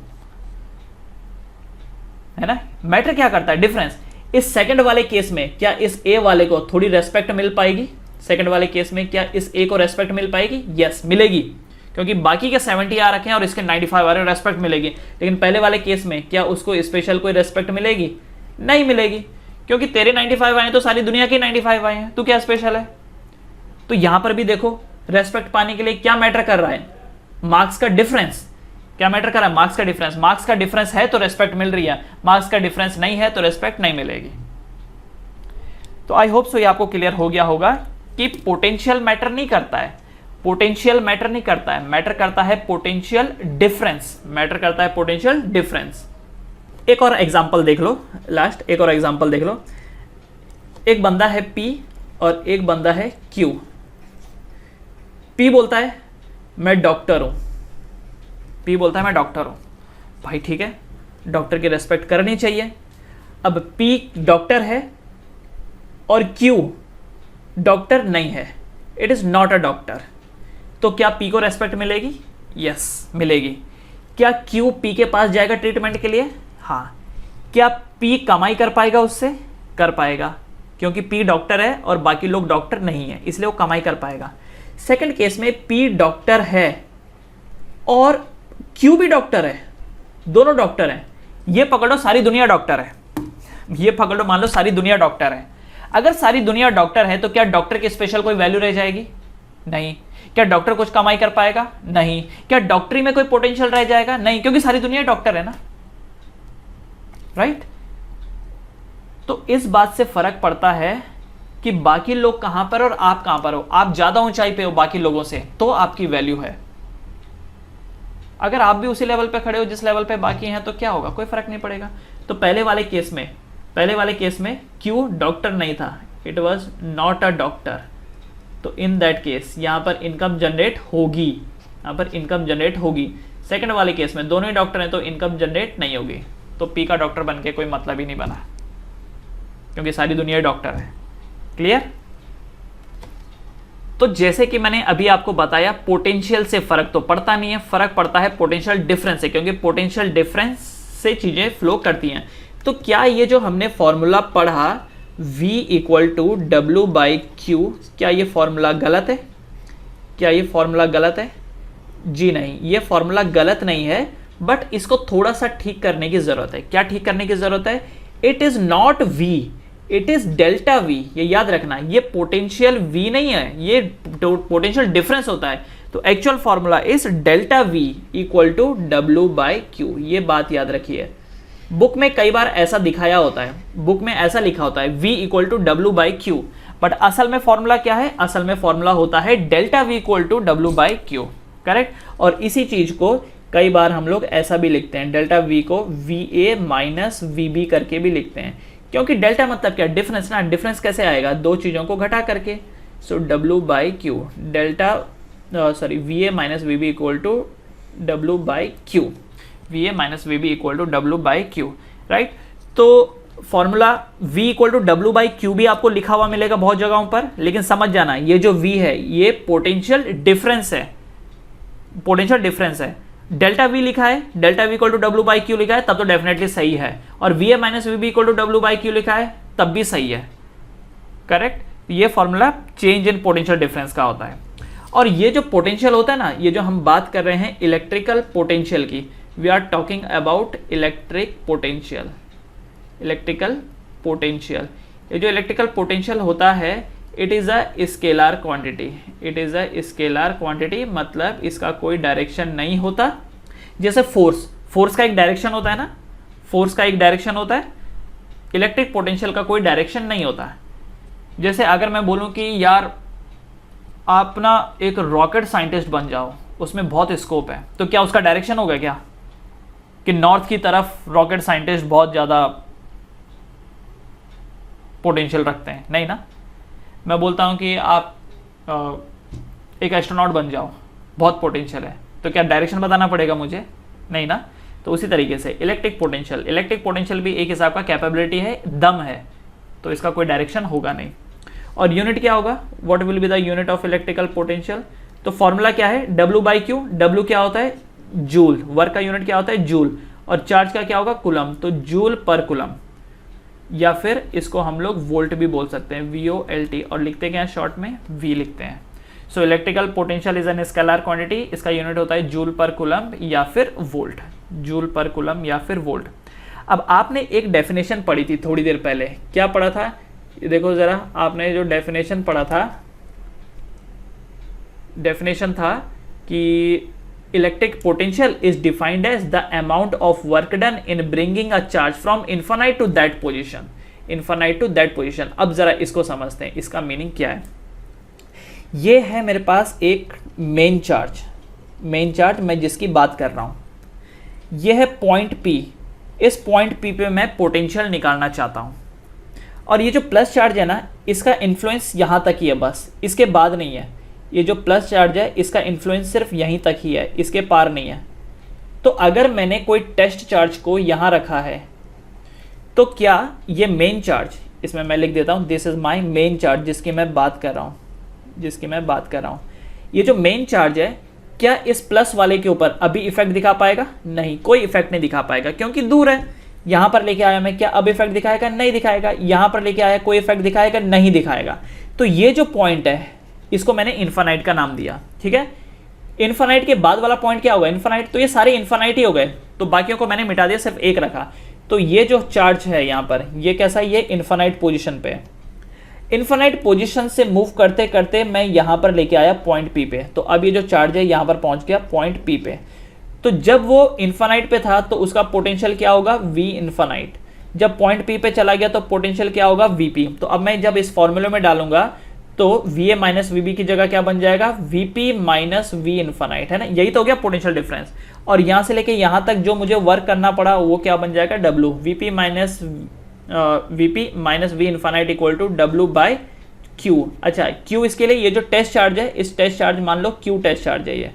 है ना। मैटर क्या करता है? डिफरेंस। इस सेकंड वाले केस में क्या इस ए वाले को थोड़ी रेस्पेक्ट मिल पाएगी? सेकंड वाले केस में क्या इस ए को रेस्पेक्ट मिल पाएगी? यस, मिलेगी, क्योंकि बाकी के 70 आ रखे हैं और इसके 95 आ रहे हैं, रेस्पेक्ट मिलेगी। लेकिन पहले वाले केस में क्या उसको स्पेशल कोई रेस्पेक्ट मिलेगी? नहीं मिलेगी, क्योंकि तेरे 95 आए तो सारी दुनिया के 95 आए हैं, तू क्या स्पेशल है? तो यहां पर भी देखो रेस्पेक्ट पाने के लिए क्या मैटर कर रहा है? मार्क्स का डिफरेंस। क्या मैटर कर रहा है? मार्क्स का डिफरेंस। मार्क्स का डिफरेंस है तो रेस्पेक्ट मिल रही है, मार्क्स का डिफरेंस नहीं है तो रेस्पेक्ट नहीं मिलेगी। तो आई होप सो ये आपको क्लियर हो गया होगा कि पोटेंशियल मैटर नहीं करता है, पोटेंशियल मैटर नहीं करता है, मैटर करता है पोटेंशियल डिफरेंस, मैटर करता है पोटेंशियल डिफरेंस। एक और एग्जांपल देख लो, लास्ट एक और एग्जांपल देख लो। एक बंदा है P और एक बंदा है Q। P बोलता है मैं डॉक्टर हूं, P बोलता है मैं डॉक्टर हूं। भाई ठीक है, डॉक्टर की रेस्पेक्ट करनी चाहिए। अब P डॉक्टर है और Q डॉक्टर नहीं है, it is not a doctor, तो क्या P को रेस्पेक्ट मिलेगी? यस मिलेगी। क्या Q P के पास जाएगा ट्रीटमेंट के लिए? हाँ। क्या P कमाई कर पाएगा उससे? कर पाएगा, क्योंकि P डॉक्टर है और बाकी लोग डॉक्टर नहीं है, इसलिए वो कमाई कर पाएगा। सेकंड केस में P डॉक्टर है और Q भी डॉक्टर है, दोनों डॉक्टर हैं। ये पकड़ो सारी दुनिया डॉक्टर है, ये पकड़ो मान लो सारी दुनिया डॉक्टर है। अगर सारी दुनिया डॉक्टर है तो क्या डॉक्टर की स्पेशल कोई वैल्यू रह जाएगी? नहीं। क्या डॉक्टर कुछ कमाई कर पाएगा? नहीं। क्या डॉक्टरी में कोई पोटेंशियल रह जाएगा? नहीं, क्योंकि सारी दुनिया डॉक्टर है ना, राइट। तो इस बात से फर्क पड़ता है कि बाकी लोग कहां पर और आप कहां पर हो। आप ज्यादा ऊंचाई पे हो बाकी लोगों से तो आपकी वैल्यू है। अगर आप भी उसी लेवल पे खड़े हो जिस लेवल पे बाकी हैं तो क्या होगा? कोई फर्क नहीं पड़ेगा। तो पहले वाले केस में क्यू डॉक्टर नहीं था, it was not a doctor, तो इन दैट केस यहां पर इनकम जनरेट होगी, यहां पर इनकम जनरेट होगी। सेकंड वाले केस में दोनों ही डॉक्टर हैं तो इनकम जनरेट नहीं होगी, तो पी का डॉक्टर बन के कोई मतलब ही नहीं बना, क्योंकि सारी दुनिया डॉक्टर है। क्लियर? तो जैसे कि मैंने अभी आपको बताया, पोटेंशियल से फर्क तो पड़ता नहीं है, फर्क पड़ता है पोटेंशियल डिफरेंस से, क्योंकि पोटेंशियल डिफरेंस से चीजें फ्लो करती हैं। तो क्या ये जो हमने फॉर्मूला पढ़ा V equal to W by Q, क्या ये फॉर्मूला गलत है? क्या ये फॉर्मूला गलत है? जी नहीं, ये फॉर्मूला गलत नहीं है, बट इसको थोड़ा सा ठीक करने की जरूरत है। क्या ठीक करने की जरूरत है? It is not V, it is delta V। ये याद रखना, ये पोटेंशियल V नहीं है, ये पोटेंशियल डिफरेंस होता है। तो actual formula is delta V equal to W by Q, ये बात याद रखिए। बुक में कई बार ऐसा दिखाया होता है, बुक में ऐसा लिखा होता है V equal to W by Q, but असल में फॉर्मूला क्या है? असल में फॉर्मूला होता है delta V equal to W by Q, correct. और इसी चीज को कई बार हम लोग ऐसा भी लिखते हैं, डेल्टा वी को VA माइनस VB करके भी लिखते हैं, क्योंकि डेल्टा मतलब क्या, डिफरेंस ना। डिफरेंस कैसे आएगा, दो चीज़ों को घटा करके। So W by Q, delta VA minus VB equal to W by Q, VA minus VB equal to W by Q, right. तो formula V equal to W by Q भी आपको लिखा हुआ मिलेगा बहुत जगहों पर, लेकिन समझ जाना ये जो V है ये पोटेंशियल डिफरेंस है, पोटेंशियल डिफरेंस है। डेल्टा V लिखा है, delta V equal to W by Q लिखा है, तब तो डेफिनेटली सही है। और VA minus VB equal to W by Q लिखा है, तब भी सही है, करेक्ट। ये formula change in potential difference का होता है। और ये जो पोटेंशियल होता है ना, ये जो हम बात कर रहे हैं इलेक्ट्रिकल पोटेंशियल की, we are talking about electric potential, electrical potential. ये जो इलेक्ट्रिकल पोटेंशियल होता है, it is a scalar quantity, it is a scalar quantity, मतलब इसका कोई डायरेक्शन नहीं होता। जैसे फोर्स, फोर्स का एक डायरेक्शन होता है ना, फोर्स का एक डायरेक्शन होता है, इलेक्ट्रिक पोटेंशियल का कोई डायरेक्शन नहीं होता। जैसे अगर मैं बोलूं कि यार आप ना एक रॉकेट साइंटिस्ट बन जाओ, उसमें बहुत स्कोप है, तो क्या उसका डायरेक्शन होगा क्या कि नॉर्थ की तरफ रॉकेट साइंटिस्ट बहुत ज़्यादा पोटेंशियल रखते हैं? नहीं ना। मैं बोलता हूं कि आप एक एस्ट्रोनॉट बन जाओ, बहुत पोटेंशियल है, तो क्या डायरेक्शन बताना पड़ेगा मुझे? नहीं ना। तो उसी तरीके से इलेक्ट्रिक पोटेंशियल, इलेक्ट्रिक पोटेंशियल भी एक हिसाब का कैपेबिलिटी है, दम है, तो इसका कोई डायरेक्शन होगा नहीं। और यूनिट क्या होगा, what will be the unit of electrical potential? तो फॉर्मूला क्या है, W बाई क्यू। W क्या होता है, जूल, वर्क का यूनिट क्या होता है, जूल, और चार्ज का क्या होगा, कुलम, तो जूल पर कुलम, या फिर इसको हम लोग वोल्ट भी बोल सकते हैं, VOLT, और लिखते क्या है शॉर्ट में, V लिखते हैं। So electrical potential is an scalar quantity, इसका यूनिट होता है जूल पर कुलम या फिर वोल्ट, जूल पर कुलम या फिर वोल्ट। अब आपने एक डेफिनेशन पढ़ी थी थोड़ी देर पहले, क्या पढ़ा था, देखो जरा, आपने जो डेफिनेशन पढ़ा था, डेफिनेशन था कि electric potential is defined as the amount of work done in bringing a charge from infinite to that position, infinite to that position. अब जरा इसको समझते हैं, इसका मीनिंग क्या है। ये है मेरे पास एक मेन चार्ज, मेन चार्ज मैं जिसकी बात कर रहा हूं, ये है पॉइंट P। इस पॉइंट P पे मैं पोटेंशियल निकालना चाहता हूं, और ये जो प्लस चार्ज है ना, इसका इन्फ्लुएंस यहां तक ही है बस, इसके बाद नहीं है। ये जो प्लस चार्ज है इसका इन्फ्लुएंस सिर्फ यहीं तक ही है, इसके पार नहीं है। तो अगर मैंने कोई टेस्ट चार्ज को यहाँ रखा है, तो क्या ये मेन चार्ज, इसमें मैं लिख देता हूँ, this is my main charge जिसकी मैं बात कर रहा हूँ, जिसकी मैं बात कर रहा हूँ, ये जो मेन चार्ज है, क्या इस प्लस वाले के ऊपर अभी इफेक्ट दिखा पाएगा? नहीं, कोई इफेक्ट नहीं दिखा पाएगा, क्योंकि दूर है। यहाँ पर लेके आया मैं, क्या अब इफेक्ट दिखाएगा? नहीं दिखाएगा। यहाँ पर लेके आया, कोई इफेक्ट दिखाएगा? नहीं दिखाएगा। तो ये जो पॉइंट है, इसको मैंने इन्फानाइट का नाम दिया, ठीक है। इन्फानाइट के बाद वाला पॉइंट क्या होगा, इन्फानाइट, तो ये सारे इन्फानाइट ही हो गए, तो बाकियों को मैंने मिटा दिया, सिर्फ एक रखा। तो ये जो चार्ज है यहाँ पर, ये कैसा, ये इन्फानाइट पोजीशन पे है। इन्फानाइट पोजीशन से मूव करते करते मैं यहाँ पर लेके आया पॉइंट P पे, तो अब ये जो चार्ज है यहाँ पर पहुँच गया पॉइंट P पे। तो जब वो इन्फानाइट पे था तो उसका पोटेंशियल क्या होगा, V इन्फानाइट। जब पॉइंट P पे चला गया तो पोटेंशियल क्या होगा, VP। तो अब मैं जब इस फॉर्मूले में डालूंगा तो VA माइनस VB की जगह क्या बन जाएगा, VP माइनस V इन्फानाइट, है ना। यही तो हो गया पोटेंशियल डिफरेंस। और यहाँ से लेके यहाँ तक जो मुझे वर्क करना पड़ा वो क्या बन जाएगा, W, VP minus V infinite equal to W by Q। अच्छा, Q इसके लिए, ये जो टेस्ट चार्ज है, इस टेस्ट चार्ज मान लो Q टेस्ट चार्ज है ये,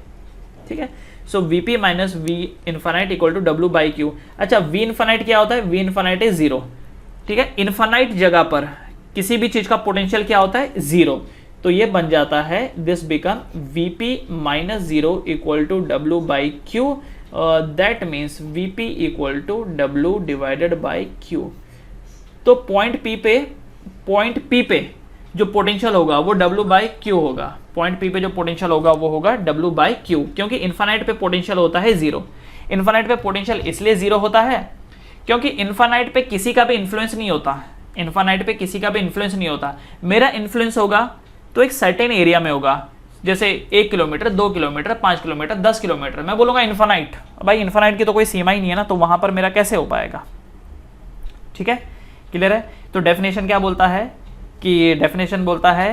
ठीक है। So VP minus V infinite equal to W by Q। अच्छा, V इन्फानाइट क्या होता है, V इन्फानाइट है 0, ठीक है। इन्फानाइट जगह पर किसी भी चीज का पोटेंशियल क्या होता है, 0। तो ये बन जाता है, this become VP minus 0 equal to W by Q, that means VP equal to W divided by Q। तो पॉइंट P पे जो पोटेंशियल होगा वो W बाई Q होगा। पॉइंट P पे जो पोटेंशियल होगा वो होगा W बाई Q, क्योंकि इन्फानाइट पे पोटेंशियल होता है 0। इन्फानाइट पे पोटेंशियल इसलिए 0 होता है क्योंकि इन्फानाइट पे किसी का भी इन्फ्लुएंस नहीं होता, इन्फानाइट पे किसी का भी इन्फ्लुएंस नहीं होता। मेरा इन्फ्लुएंस होगा तो एक सर्टेन एरिया में होगा, जैसे 1 किलोमीटर, 2 किलोमीटर, 5 किलोमीटर, 10 किलोमीटर। मैं बोलूँगा इन्फानाइट, भाई इन्फानाइट की तो कोई सीमा ही नहीं है ना, तो वहाँ पर मेरा कैसे हो पाएगा, ठीक है, क्लियर है। तो डेफिनेशन क्या बोलता है कि डेफिनेशन बोलता है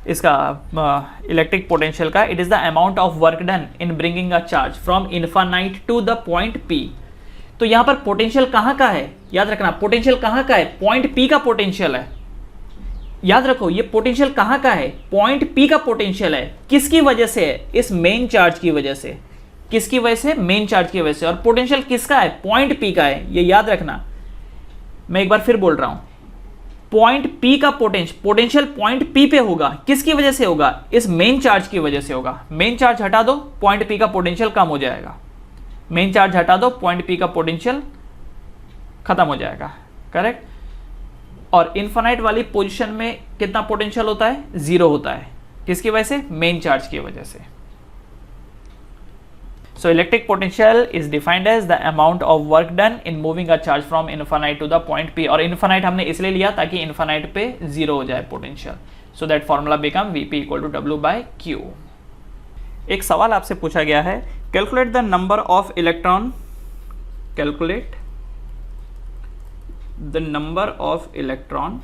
इसका इलेक्ट्रिक पोटेंशियल का, it is the amount of work done in bringing a charge from infinite to the point P। तो यहां पर पोटेंशियल कहां का है, याद रखना पोटेंशियल कहां का है, पॉइंट P का पोटेंशियल है। याद रखो ये पोटेंशियल कहां का है, पॉइंट P का पोटेंशियल है। किसकी वजह से है, इस मेन चार्ज की वजह से। किसकी वजह से, मेन चार्ज की वजह से। और पोटेंशियल किसका है, पॉइंट P का है, ये याद रखना। मैं एक बार फिर बोल रहा हूं, पॉइंट P का पोटेंशियल पॉइंट P पे होगा। किसकी वजह से होगा, इस मेन चार्ज की वजह से होगा। मेन चार्ज हटा दो, पॉइंट P का पोटेंशियल कम हो जाएगा। मेन चार्ज हटा दो, पॉइंट P का पोटेंशियल खत्म हो जाएगा, करेक्ट। और इनफाइनाइट वाली पोजीशन में कितना पोटेंशियल होता है, 0 होता है। किसकी वजह से, मेन चार्ज की वजह से। So electric potential is defined as the amount of work done in moving a charge from infinite to the point P। और infinite हमने इसलिए लिया ताकि infinite पे 0 हो जाए potential. So that formula become Vp equal to W by Q। एक सवाल आपसे पूछा गया है, calculate the number of electron, calculate the number of electron,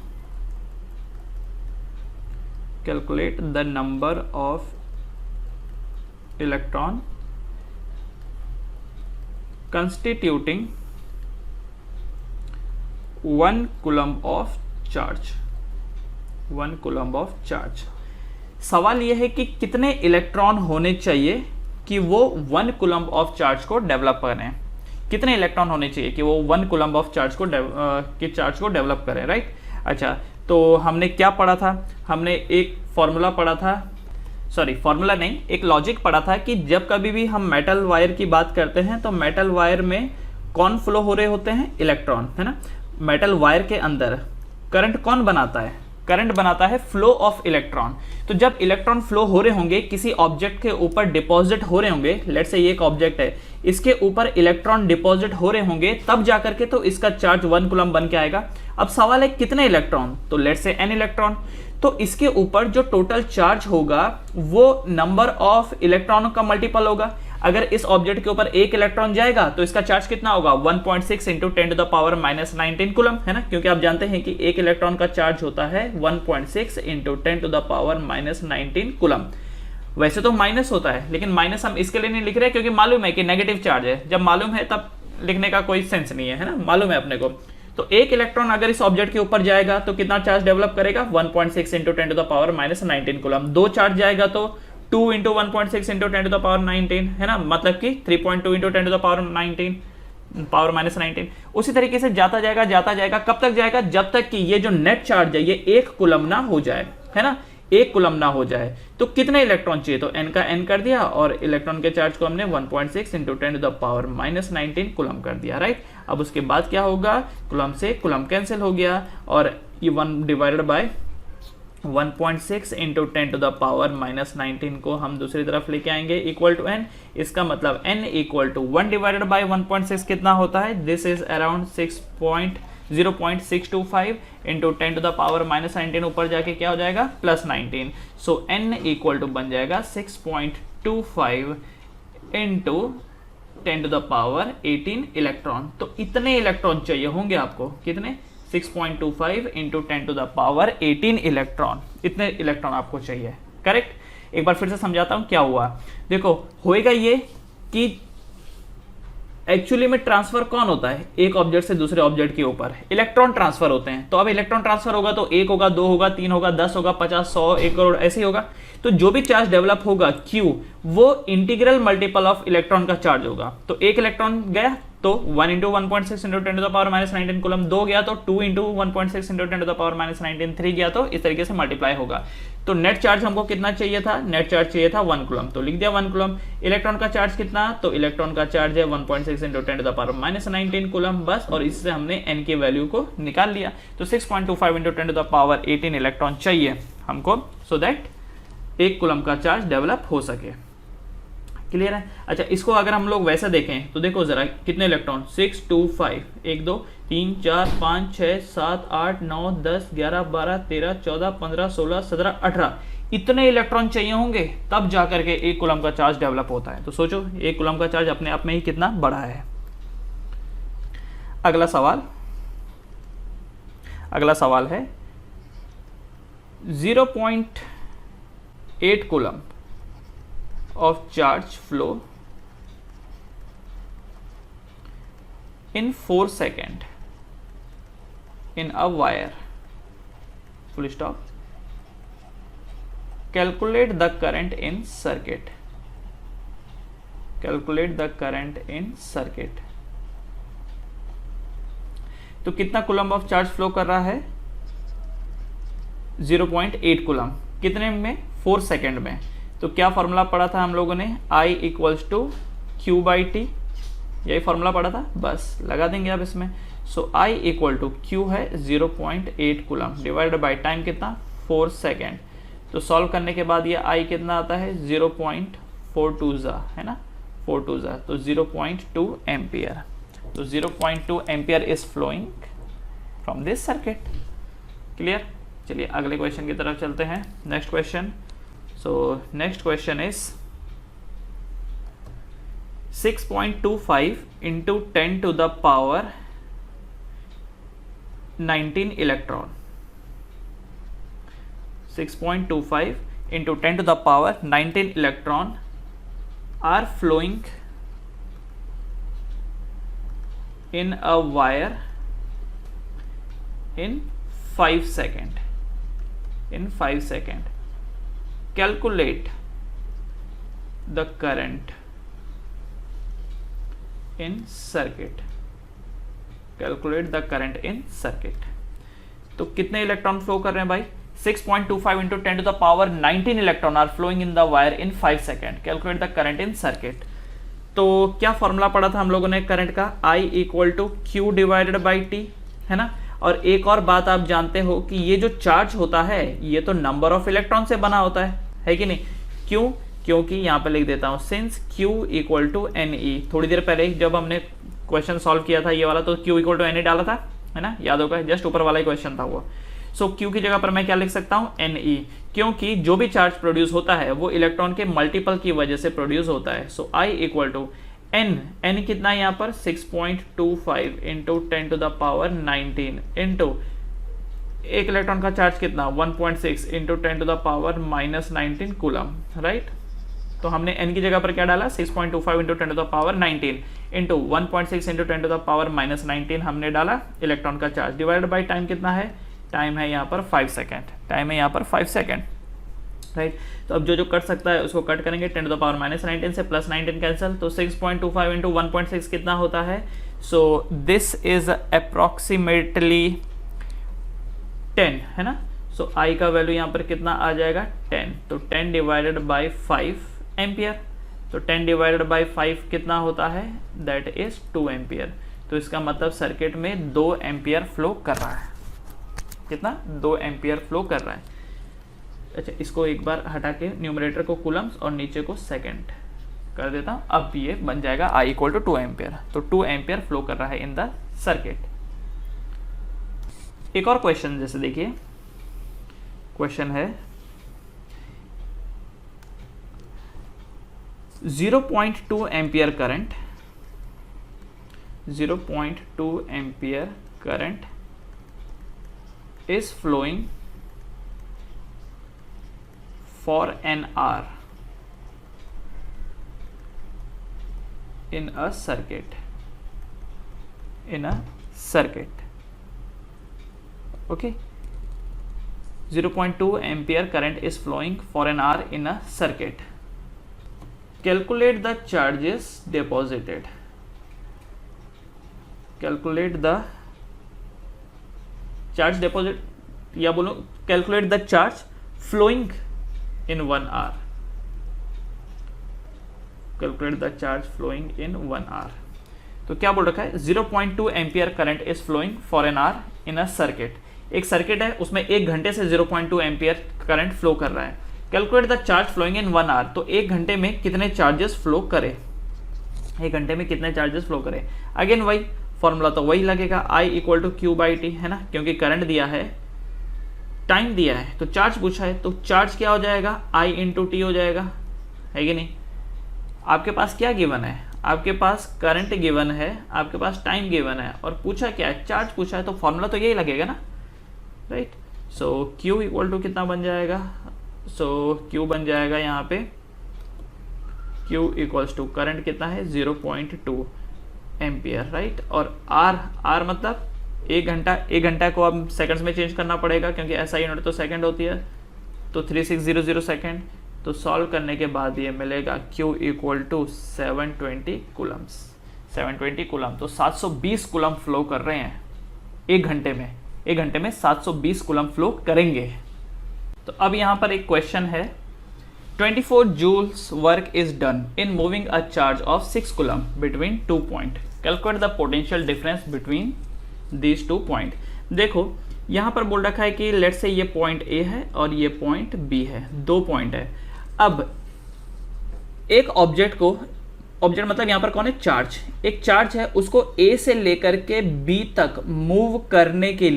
calculate the number of electron constituting 1 coulomb of charge, 1 coulomb of charge। सवाल यह है कि कितने इलेक्ट्रॉन होने चाहिए कि वो 1 coulomb of चार्ज को डेवलप करें। कितने इलेक्ट्रॉन होने चाहिए कि वो 1 coulomb of चार्ज को डेवलप करें, राइट। अच्छा, तो हमने क्या पढ़ा था, हमने एक फॉर्मूला पढ़ा था, सॉरी फॉर्मूला नहीं, एक लॉजिक पढ़ा था कि जब कभी भी हम मेटल वायर की बात करते हैं तो मेटल वायर में कौन फ्लो हो रहे होते हैं, इलेक्ट्रॉन, है ना। मेटल वायर के अंदर करंट कौन बनाता है, करंट बनाता है फ्लो ऑफ इलेक्ट्रॉन। तो जब इलेक्ट्रॉन फ्लो हो रहे होंगे, किसी ऑब्जेक्ट के ऊपर डिपॉजिट हो रहे होंगे, लेट्स से ये एक ऑब्जेक्ट है, इसके ऊपर इलेक्ट्रॉन डिपॉजिट हो रहे होंगे, तब जाकर के तो इसका चार्ज 1 कूलम बन के आएगा। अब सवाल है कितने इलेक्ट्रॉन, तो लेट्स से n इलेक्ट्रॉन। तो इसके ऊपर जो टोटल चार्ज होगा वो नंबर ऑफ इलेक्ट्रॉनों का मल्टीपल होगा। अगर इस ऑब्जेक्ट के ऊपर एक इलेक्ट्रॉन जाएगा तो इसका चार्ज कितना होगा, 1.6 into 10 to the power -19 coulomb, है ना। क्योंकि आप जानते हैं कि एक इलेक्ट्रॉन का चार्ज होता है 1.6 into 10 to the power -19 coulomb. वैसे तो माइनस होता है, लेकिन माइनस हम इसके लिए नहीं लिख रहे क्योंकि मालूम है कि नेगेटिव चार्ज है। जब मालूम है तब लिखने का कोई सेंस नहीं है ना, मालूम है अपने को। तो एक इलेक्ट्रॉन अगर इस ऑब्जेक्ट के ऊपर जाएगा तो कितना चार्ज डेवलप करेगा, 1.6 into 10 to the power -19 coulomb. 2 charge जाएगा तो 2 into 1.6 into 10 to the power 19, है ना, मतलब कि 3.2 into 10 to the power 19 power -19। उसी तरीके से जाता जाएगा, कब तक जाएगा, जब तक कि ये जो नेट चार्ज है ये 1 कूलम ना हो जाए, है ना, 1 कूलम ना हो जाए। तो कितने इलेक्ट्रॉन चाहिए, तो n का n कर दिया और इलेक्ट्रॉन के चार्ज को हमने 1.6 into 10 to the power -19 coulomb कर दिया, राइट। अब उसके बाद क्या होगा, कूलम से कूलम कैंसिल हो गया और ये 1 divided by 1.6 into 10 to the power -19 को हम दूसरी तरफ लेके आएंगे इक्वल टू n। इसका मतलब n equal to 1 divided by 1.6 कितना होता है, this is around 0.625 into 10 to the power -19, ऊपर जाके क्या हो जाएगा, +19। सो n इक्वल टू बन जाएगा 6.25 into 10 to the power 18 electron. तो इतने इलेक्ट्रॉन चाहिए होंगे आपको, कितने, 6.25 into 10 to the power 18 electron. इतने इलेक्ट्रॉन आपको चाहिए, करेक्ट। एक बार फिर से समझाता हूं क्या हुआ। देखो होएगा ये कि एक्चुअली में ट्रांसफर कौन होता है, एक ऑब्जेक्ट से दूसरे ऑब्जेक्ट के ऊपर इलेक्ट्रॉन ट्रांसफर होते हैं। तो अब इलेक्ट्रॉन ट्रांसफर होगा तो 1 होगा, 2 होगा, 3 होगा, 10 होगा, 50, 100, 1 करोड़, ऐसे ही होगा। तो जो भी चार्ज डेवलप होगा Q, वो इंटीग्रल मल्टीपल ऑफ इलेक्ट्रॉन का चार्ज होगा। तो 1 इलेक्ट्रॉन गया तो 1 into 1.6 into 10 to the power -19 coulomb, 2 गया तो 2 into 1.6 into 10 to the power -19, 3 गया तो इस तरीके से मल्टीप्लाई होगा। तो नेट चार्ज हमको कितना चाहिए था, नेट चार्ज चाहिए था 1 कूलम, तो लिख दिया 1 कूलम। इलेक्ट्रॉन का चार्ज कितना, तो इलेक्ट्रॉन का चार्ज है 1.6 into 10 to the power -19 coulomb, बस। और इससे हमने n की वैल्यू को निकाल लिया। तो 6.25 into 10 to the power 18 electron चाहिए हमको, सो दैट 1 कूलम का चार्ज डेवलप हो सके। क्लियर है। अच्छा, इसको अगर हम लोग वैसा देखें तो देखो जरा कितने इलेक्ट्रॉन, 6 2 5 1 2 3 4 5 6 7 8 9 10 11 12 13 14 15 16 17 18 इतने इलेक्ट्रॉन चाहिए होंगे तब जाकर के 1 कूलम का चार्ज डेवलप होता है। तो सोचो 1 कूलम का चार्ज अपने आप में ही कितना बड़ा है। अगला सवाल है 0.0 8 coulomb of charge flow in 4 seconds in a wire, full stop. Calculate the current in circuit. Calculate the current in circuit. तो कितना कूलम ऑफ चार्ज फ्लो कर रहा है? 0.8 कूलम। कितने में? 4 सेकेंड में। तो क्या फॉर्मूला पढ़ा था हम लोगों ने? I equals to Q by T, यही फॉर्मूला पढ़ा था, बस लगा देंगे अब इसमें। So I equal to Q है 0.8 कूलम डिवाइडेड बाई टाइम कितना? 4 सेकेंड। तो सॉल्व करने के बाद ये I कितना आता है? 0.42 है ना, 42 तो 0.2 एम्पियर। तो 0.2 ampere is flowing from this circuit. Clear? चलिए अगले क्वेश्चन की तरफ चलते हैं। Next question. So next question is 6.25 into 10 to the power 19 electron. 6.25 into 10 to the power 19 electron are flowing in a wire in 5 seconds. In 5 seconds. Calculate the current in circuit. Calculate the current in circuit. तो कितने electron flow कर रहे हैं भाई? 6.25 into 10 to the power 19 electron are flowing in the wire in 5 second. Calculate the current in circuit. तो क्या formula पढ़ा था हम लोगों ने करंट का? I equal to Q divided by T, है ना। और एक और बात आप जानते हो कि ये जो चार्ज होता है ये तो नंबर ऑफ इलेक्ट्रॉन से बना होता है कि नहीं? क्यों? क्योंकि यहाँ पे लिख देता हूँ since Q equal to N E. थोड़ी देर पहले जब हमने क्वेश्चन सॉल्व किया था ये वाला, तो Q equal to N E डाला था, है ना, याद होगा, जस्ट ऊपर वाला ही क्वेश्चन था वो। सो Q की जगह पर मैं क्या लिख सकता हूँ? एन ई, क्योंकि जो भी चार्ज प्रोड्यूस होता है वो इलेक्ट्रॉन के मल्टीपल की वजह से प्रोड्यूस होता है। So I equal to N कितना है यहाँ पर? 6.25 into 10 to the power 19 into एक इलेक्ट्रॉन का चार्ज कितना? 1.6 into 10 to the power -19 coulomb, right. तो हमने n की जगह पर क्या डाला? 6.25 into 10 to the power 19 into 1.6 into 10 to the power -19 हमने डाला इलेक्ट्रॉन का चार्ज, डिवाइडेड बाई टाइम कितना है? टाइम है यहाँ पर 5 सेकेंड। टाइम है यहाँ पर 5 सेकेंड, राइट। तो अब जो कट सकता है उसको कट करेंगे। 10 टू द पावर -19 से +19 कैंसिल, तो 6.25 इंटू 1.6 कितना होता है? सो दिस इज अप्रोक्सीमेटली 10, है ना। सो I का वैल्यू यहाँ पर कितना आ जाएगा? 10। तो 10 डिवाइडेड बाई 5 एम्पियर। तो 10 डिवाइडेड बाई 5 कितना होता है? That is 2 ampere. तो इसका मतलब सर्किट में 2 एम्पियर फ्लो कर रहा है। कितना? 2 एम्पियर फ्लो कर रहा है। अच्छा, इसको एक बार हटा के न्यूमरेटर को कूलम्स और नीचे को सेकेंड कर देता हूँ। अब ये बन जाएगा I इक्वल टू 2 एम्पियर। तो 2 एम्पियर फ्लो कर रहा है इन द सर्किट। एक और क्वेश्चन जैसे देखिए, क्वेश्चन है 0.2 ampere current, 0.2 ampere current is flowing for an hour in a circuit, okay. 0.2 ampere current is flowing for an hour in a circuit. Calculate the charges deposited. Calculate the charge deposit, या बोलो calculate the charge flowing in 1 hour. Calculate the charge flowing in 1 hour. तो क्या बोल रखा है? 0.2 ampere current is flowing for an hour in a circuit. एक circuit है, उसमें 1 घंटे से 0.2 एम्पियर करंट फ्लो कर रहा है। Calculate the charge flowing in 1 hour. तो 1 घंटे में कितने चार्जेस फ्लो करे? 1 घंटे में कितने चार्जेस फ्लो करे? अगेन वही फॉर्मूला तो वही लगेगा, I equal to Q by T, है ना, क्योंकि करंट दिया है, टाइम दिया है, तो चार्ज पूछा है, तो चार्ज क्या हो जाएगा? I इंटू टी हो जाएगा, है कि नहीं। आपके पास क्या गिवन है? आपके पास करंट गिवन है, आपके पास टाइम गिवन है, और पूछा क्या है? चार्ज पूछा है, तो फॉर्मूला तो यही लगेगा ना, right. So Q equal to कितना बन जाएगा? सो Q बन जाएगा यहाँ पे Q इक्वल्स टू करंट कितना है 0.2 एम्पियर, राइट। और R मतलब एक घंटा को अब सेकंड्स में चेंज करना पड़ेगा क्योंकि SI यूनिट तो सेकंड होती है, तो 3600 सेकंड। तो सॉल्व करने के बाद ये मिलेगा Q equal to 720 coulombs, 720 coulomb. तो 720 कूलम फ्लो कर रहे हैं एक घंटे में 720 कूलम फ्लो करेंगे। तो अब यहाँ पर एक क्वेश्चन है, 24 joules work is done in moving a charge of 6 coulomb between 2 point, calculate the potential difference between these 2 point. देखो यहाँ पर बोल रखा है कि लेट से ये पॉइंट A है और ये पॉइंट B है, 2 पॉइंट है। अब एक ऑब्जेक्ट मतलब यहाँ पर कौन है, चार्ज। एक चार्ज है, उसको A से लेकर के B तक मूव करने के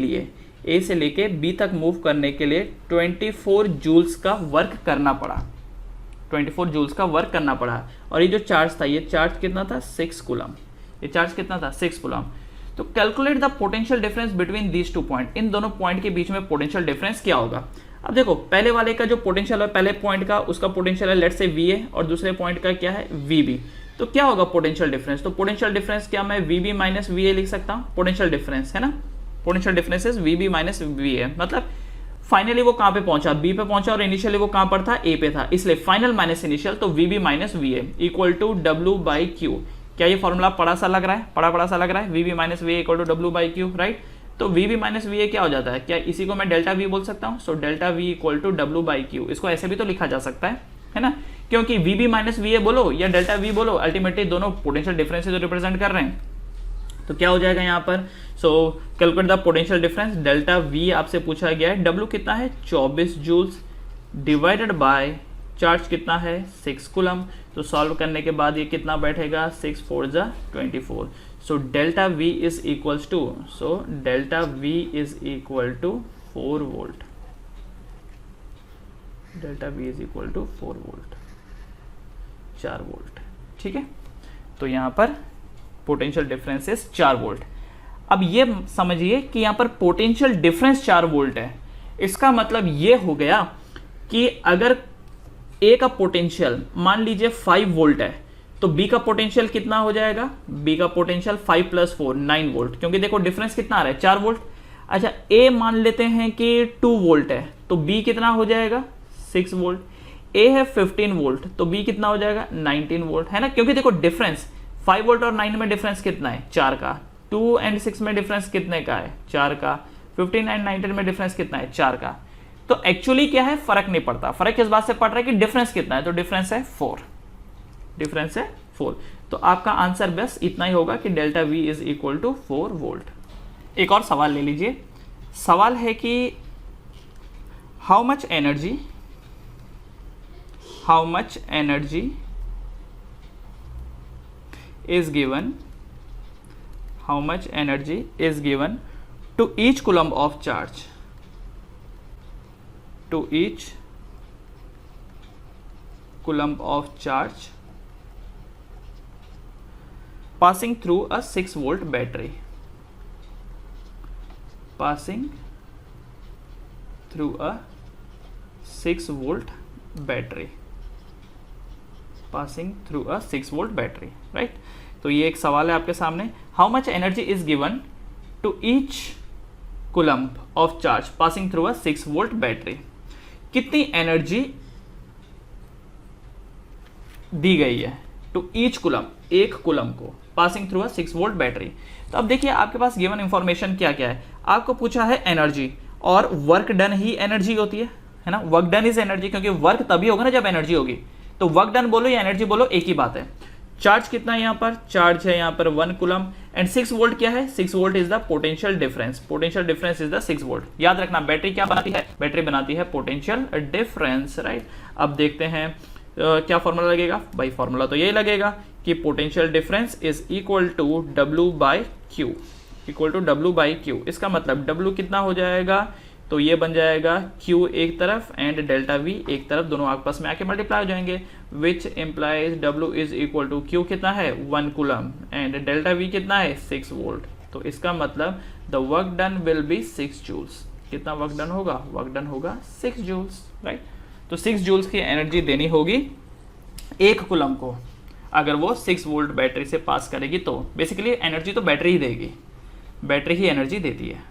लिए 24 जूल्स का वर्क करना पड़ा, 24 जूल्स का वर्क करना पड़ा। और ये जो चार्ज था, ये चार्ज कितना था 6 कूलम, ये चार्ज कितना था 6 कूलम। तो calculate the potential difference between these 2 point, इन दोनों पॉइंट के बीच में पोटेंशियल डिफरेंस क्या होगा। अब देखो पहले वाले का जो पोटेंशियल है, पहले पॉइंट का उसका पोटेंशियल है लेट से VA और दूसरे पॉइंट का क्या है VB। तो क्या होगा पोटेंशियल डिफरेंस, तो पोटेंशियल डिफरेंस क्या मैं VB माइनस VA लिख सकता हूँ, पोटेंशियल डिफरेंस है ना, potential difference is VB minus VA। मतलब फाइनली वो कहाँ पे पहुंचा, B पे पहुंचा और इनिशियली वो कहाँ पर था, A पे था, इसलिए फाइनल माइनस इनिशियल, तो VB minus VA equal to W/Q। क्या ये फॉर्मूला पढ़ा सा लग रहा है, पढ़ा सा लग रहा है, VB minus VA equal to W/Q, right. तो VB माइनस VA क्या हो जाता है, क्या इसी को मैं डेल्टा V बोल सकता हूँ। So delta V equal to W/Q, इसको ऐसे भी तो लिखा जा सकता है ना, क्योंकि VB माइनस VA बोलो या डेल्टा V बोलो, अल्टीमेटली दोनों पोटेंशियल डिफरेंस जो रिप्रेजेंट कर रहे हैं। तो क्या हो जाएगा यहाँ पर, सो calculate the potential difference, delta V आपसे पूछा गया है, W कितना है 24 जूल्स डिवाइडेड बाय चार्ज कितना है 6 कूलम। तो सॉल्व करने के बाद ये कितना बैठेगा 6 4 जा 24। So delta V is equals to, so delta V is equal to 4 volt, delta V is equal to 4 volt, 4 volt, ठीक है। तो यहाँ पर पोटेंशियल डिफरेंस इज 4 वोल्ट। अब ये समझिए कि यहाँ पर पोटेंशियल डिफरेंस 4 वोल्ट है, इसका मतलब ये हो गया कि अगर A का पोटेंशियल मान लीजिए 5 वोल्ट है, तो B का पोटेंशियल कितना हो जाएगा, B का पोटेंशियल 5 + 4 9 वोल्ट, क्योंकि देखो डिफरेंस कितना आ रहा है 4 वोल्ट। अच्छा A मान लेते हैं कि 2 वोल्ट है, तो B कितना हो जाएगा 6 वोल्ट। A है 15 वोल्ट, तो B कितना हो जाएगा 19 वोल्ट, है ना, क्योंकि देखो डिफरेंस 5 वोल्ट और 9 में डिफरेंस कितना है 4 का, 2 और 6 में डिफरेंस कितने का है 4 का, 15 और 19 में डिफरेंस कितना है 4 का। तो एक्चुअली क्या है, फर्क नहीं पड़ता, फर्क किस बात से पड़ रहा है कि डिफरेंस कितना है, तो डिफरेंस है 4, डिफरेंस है 4। तो आपका आंसर बस इतना ही होगा कि delta V is equal to 4 volt. एक और सवाल ले लीजिए, सवाल है कि how much energy is given, how much energy is given to each coulomb of charge, to each coulomb of charge passing through a 6 volt battery, passing through a 6 volt battery, passing through a 6 volt battery, right। तो ये एक सवाल है आपके सामने, how much energy is given to each coulomb of charge passing through a 6 volt battery, कितनी energy दी गई है टू ईच कूलम्ब, एक कूलम्ब को passing through a 6 volt battery. तो अब देखिए आपके पास गिवन इंफॉर्मेशन क्या क्या है, आपको पूछा है एनर्जी, और वर्क डन ही एनर्जी होती है ना, वर्क डन इज एनर्जी, क्योंकि वर्क तभी होगा ना जब एनर्जी होगी। तो वर्क डन बोलो या एनर्जी बोलो एक ही बात है। चार्ज कितना है यहाँ पर, चार्ज है यहाँ पर 1 कूलम, एंड 6 वोल्ट क्या है, 6 volt is the potential difference, potential difference is the 6 volt. याद रखना बैटरी क्या बनाती है, बैटरी बनाती है पोटेंशियल डिफरेंस, राइट। अब देखते हैं क्या फॉर्मूला लगेगा, भाई फॉर्मूला तो यही लगेगा कि potential difference is equal to W/Q, equal to W/Q। इसका मतलब W कितना हो जाएगा, तो ये बन जाएगा Q एक तरफ एंड डेल्टा V एक तरफ, दोनों आपस में आके मल्टीप्लाई हो जाएंगे, which implies W is equal to Q कितना है 1 कूलम एंड डेल्टा V कितना है 6 वोल्ट। तो इसका मतलब the work done will be 6 joules. कितना वर्क डन होगा, वर्क डन होगा 6 जूल्स, राइट। तो 6 जूल्स की एनर्जी देनी होगी 1 कूलम को, अगर वो 6 वोल्ट बैटरी से पास करेगी तो बेसिकली एनर्जी तो बैटरी ही देगी, बैटरी ही एनर्जी देती है।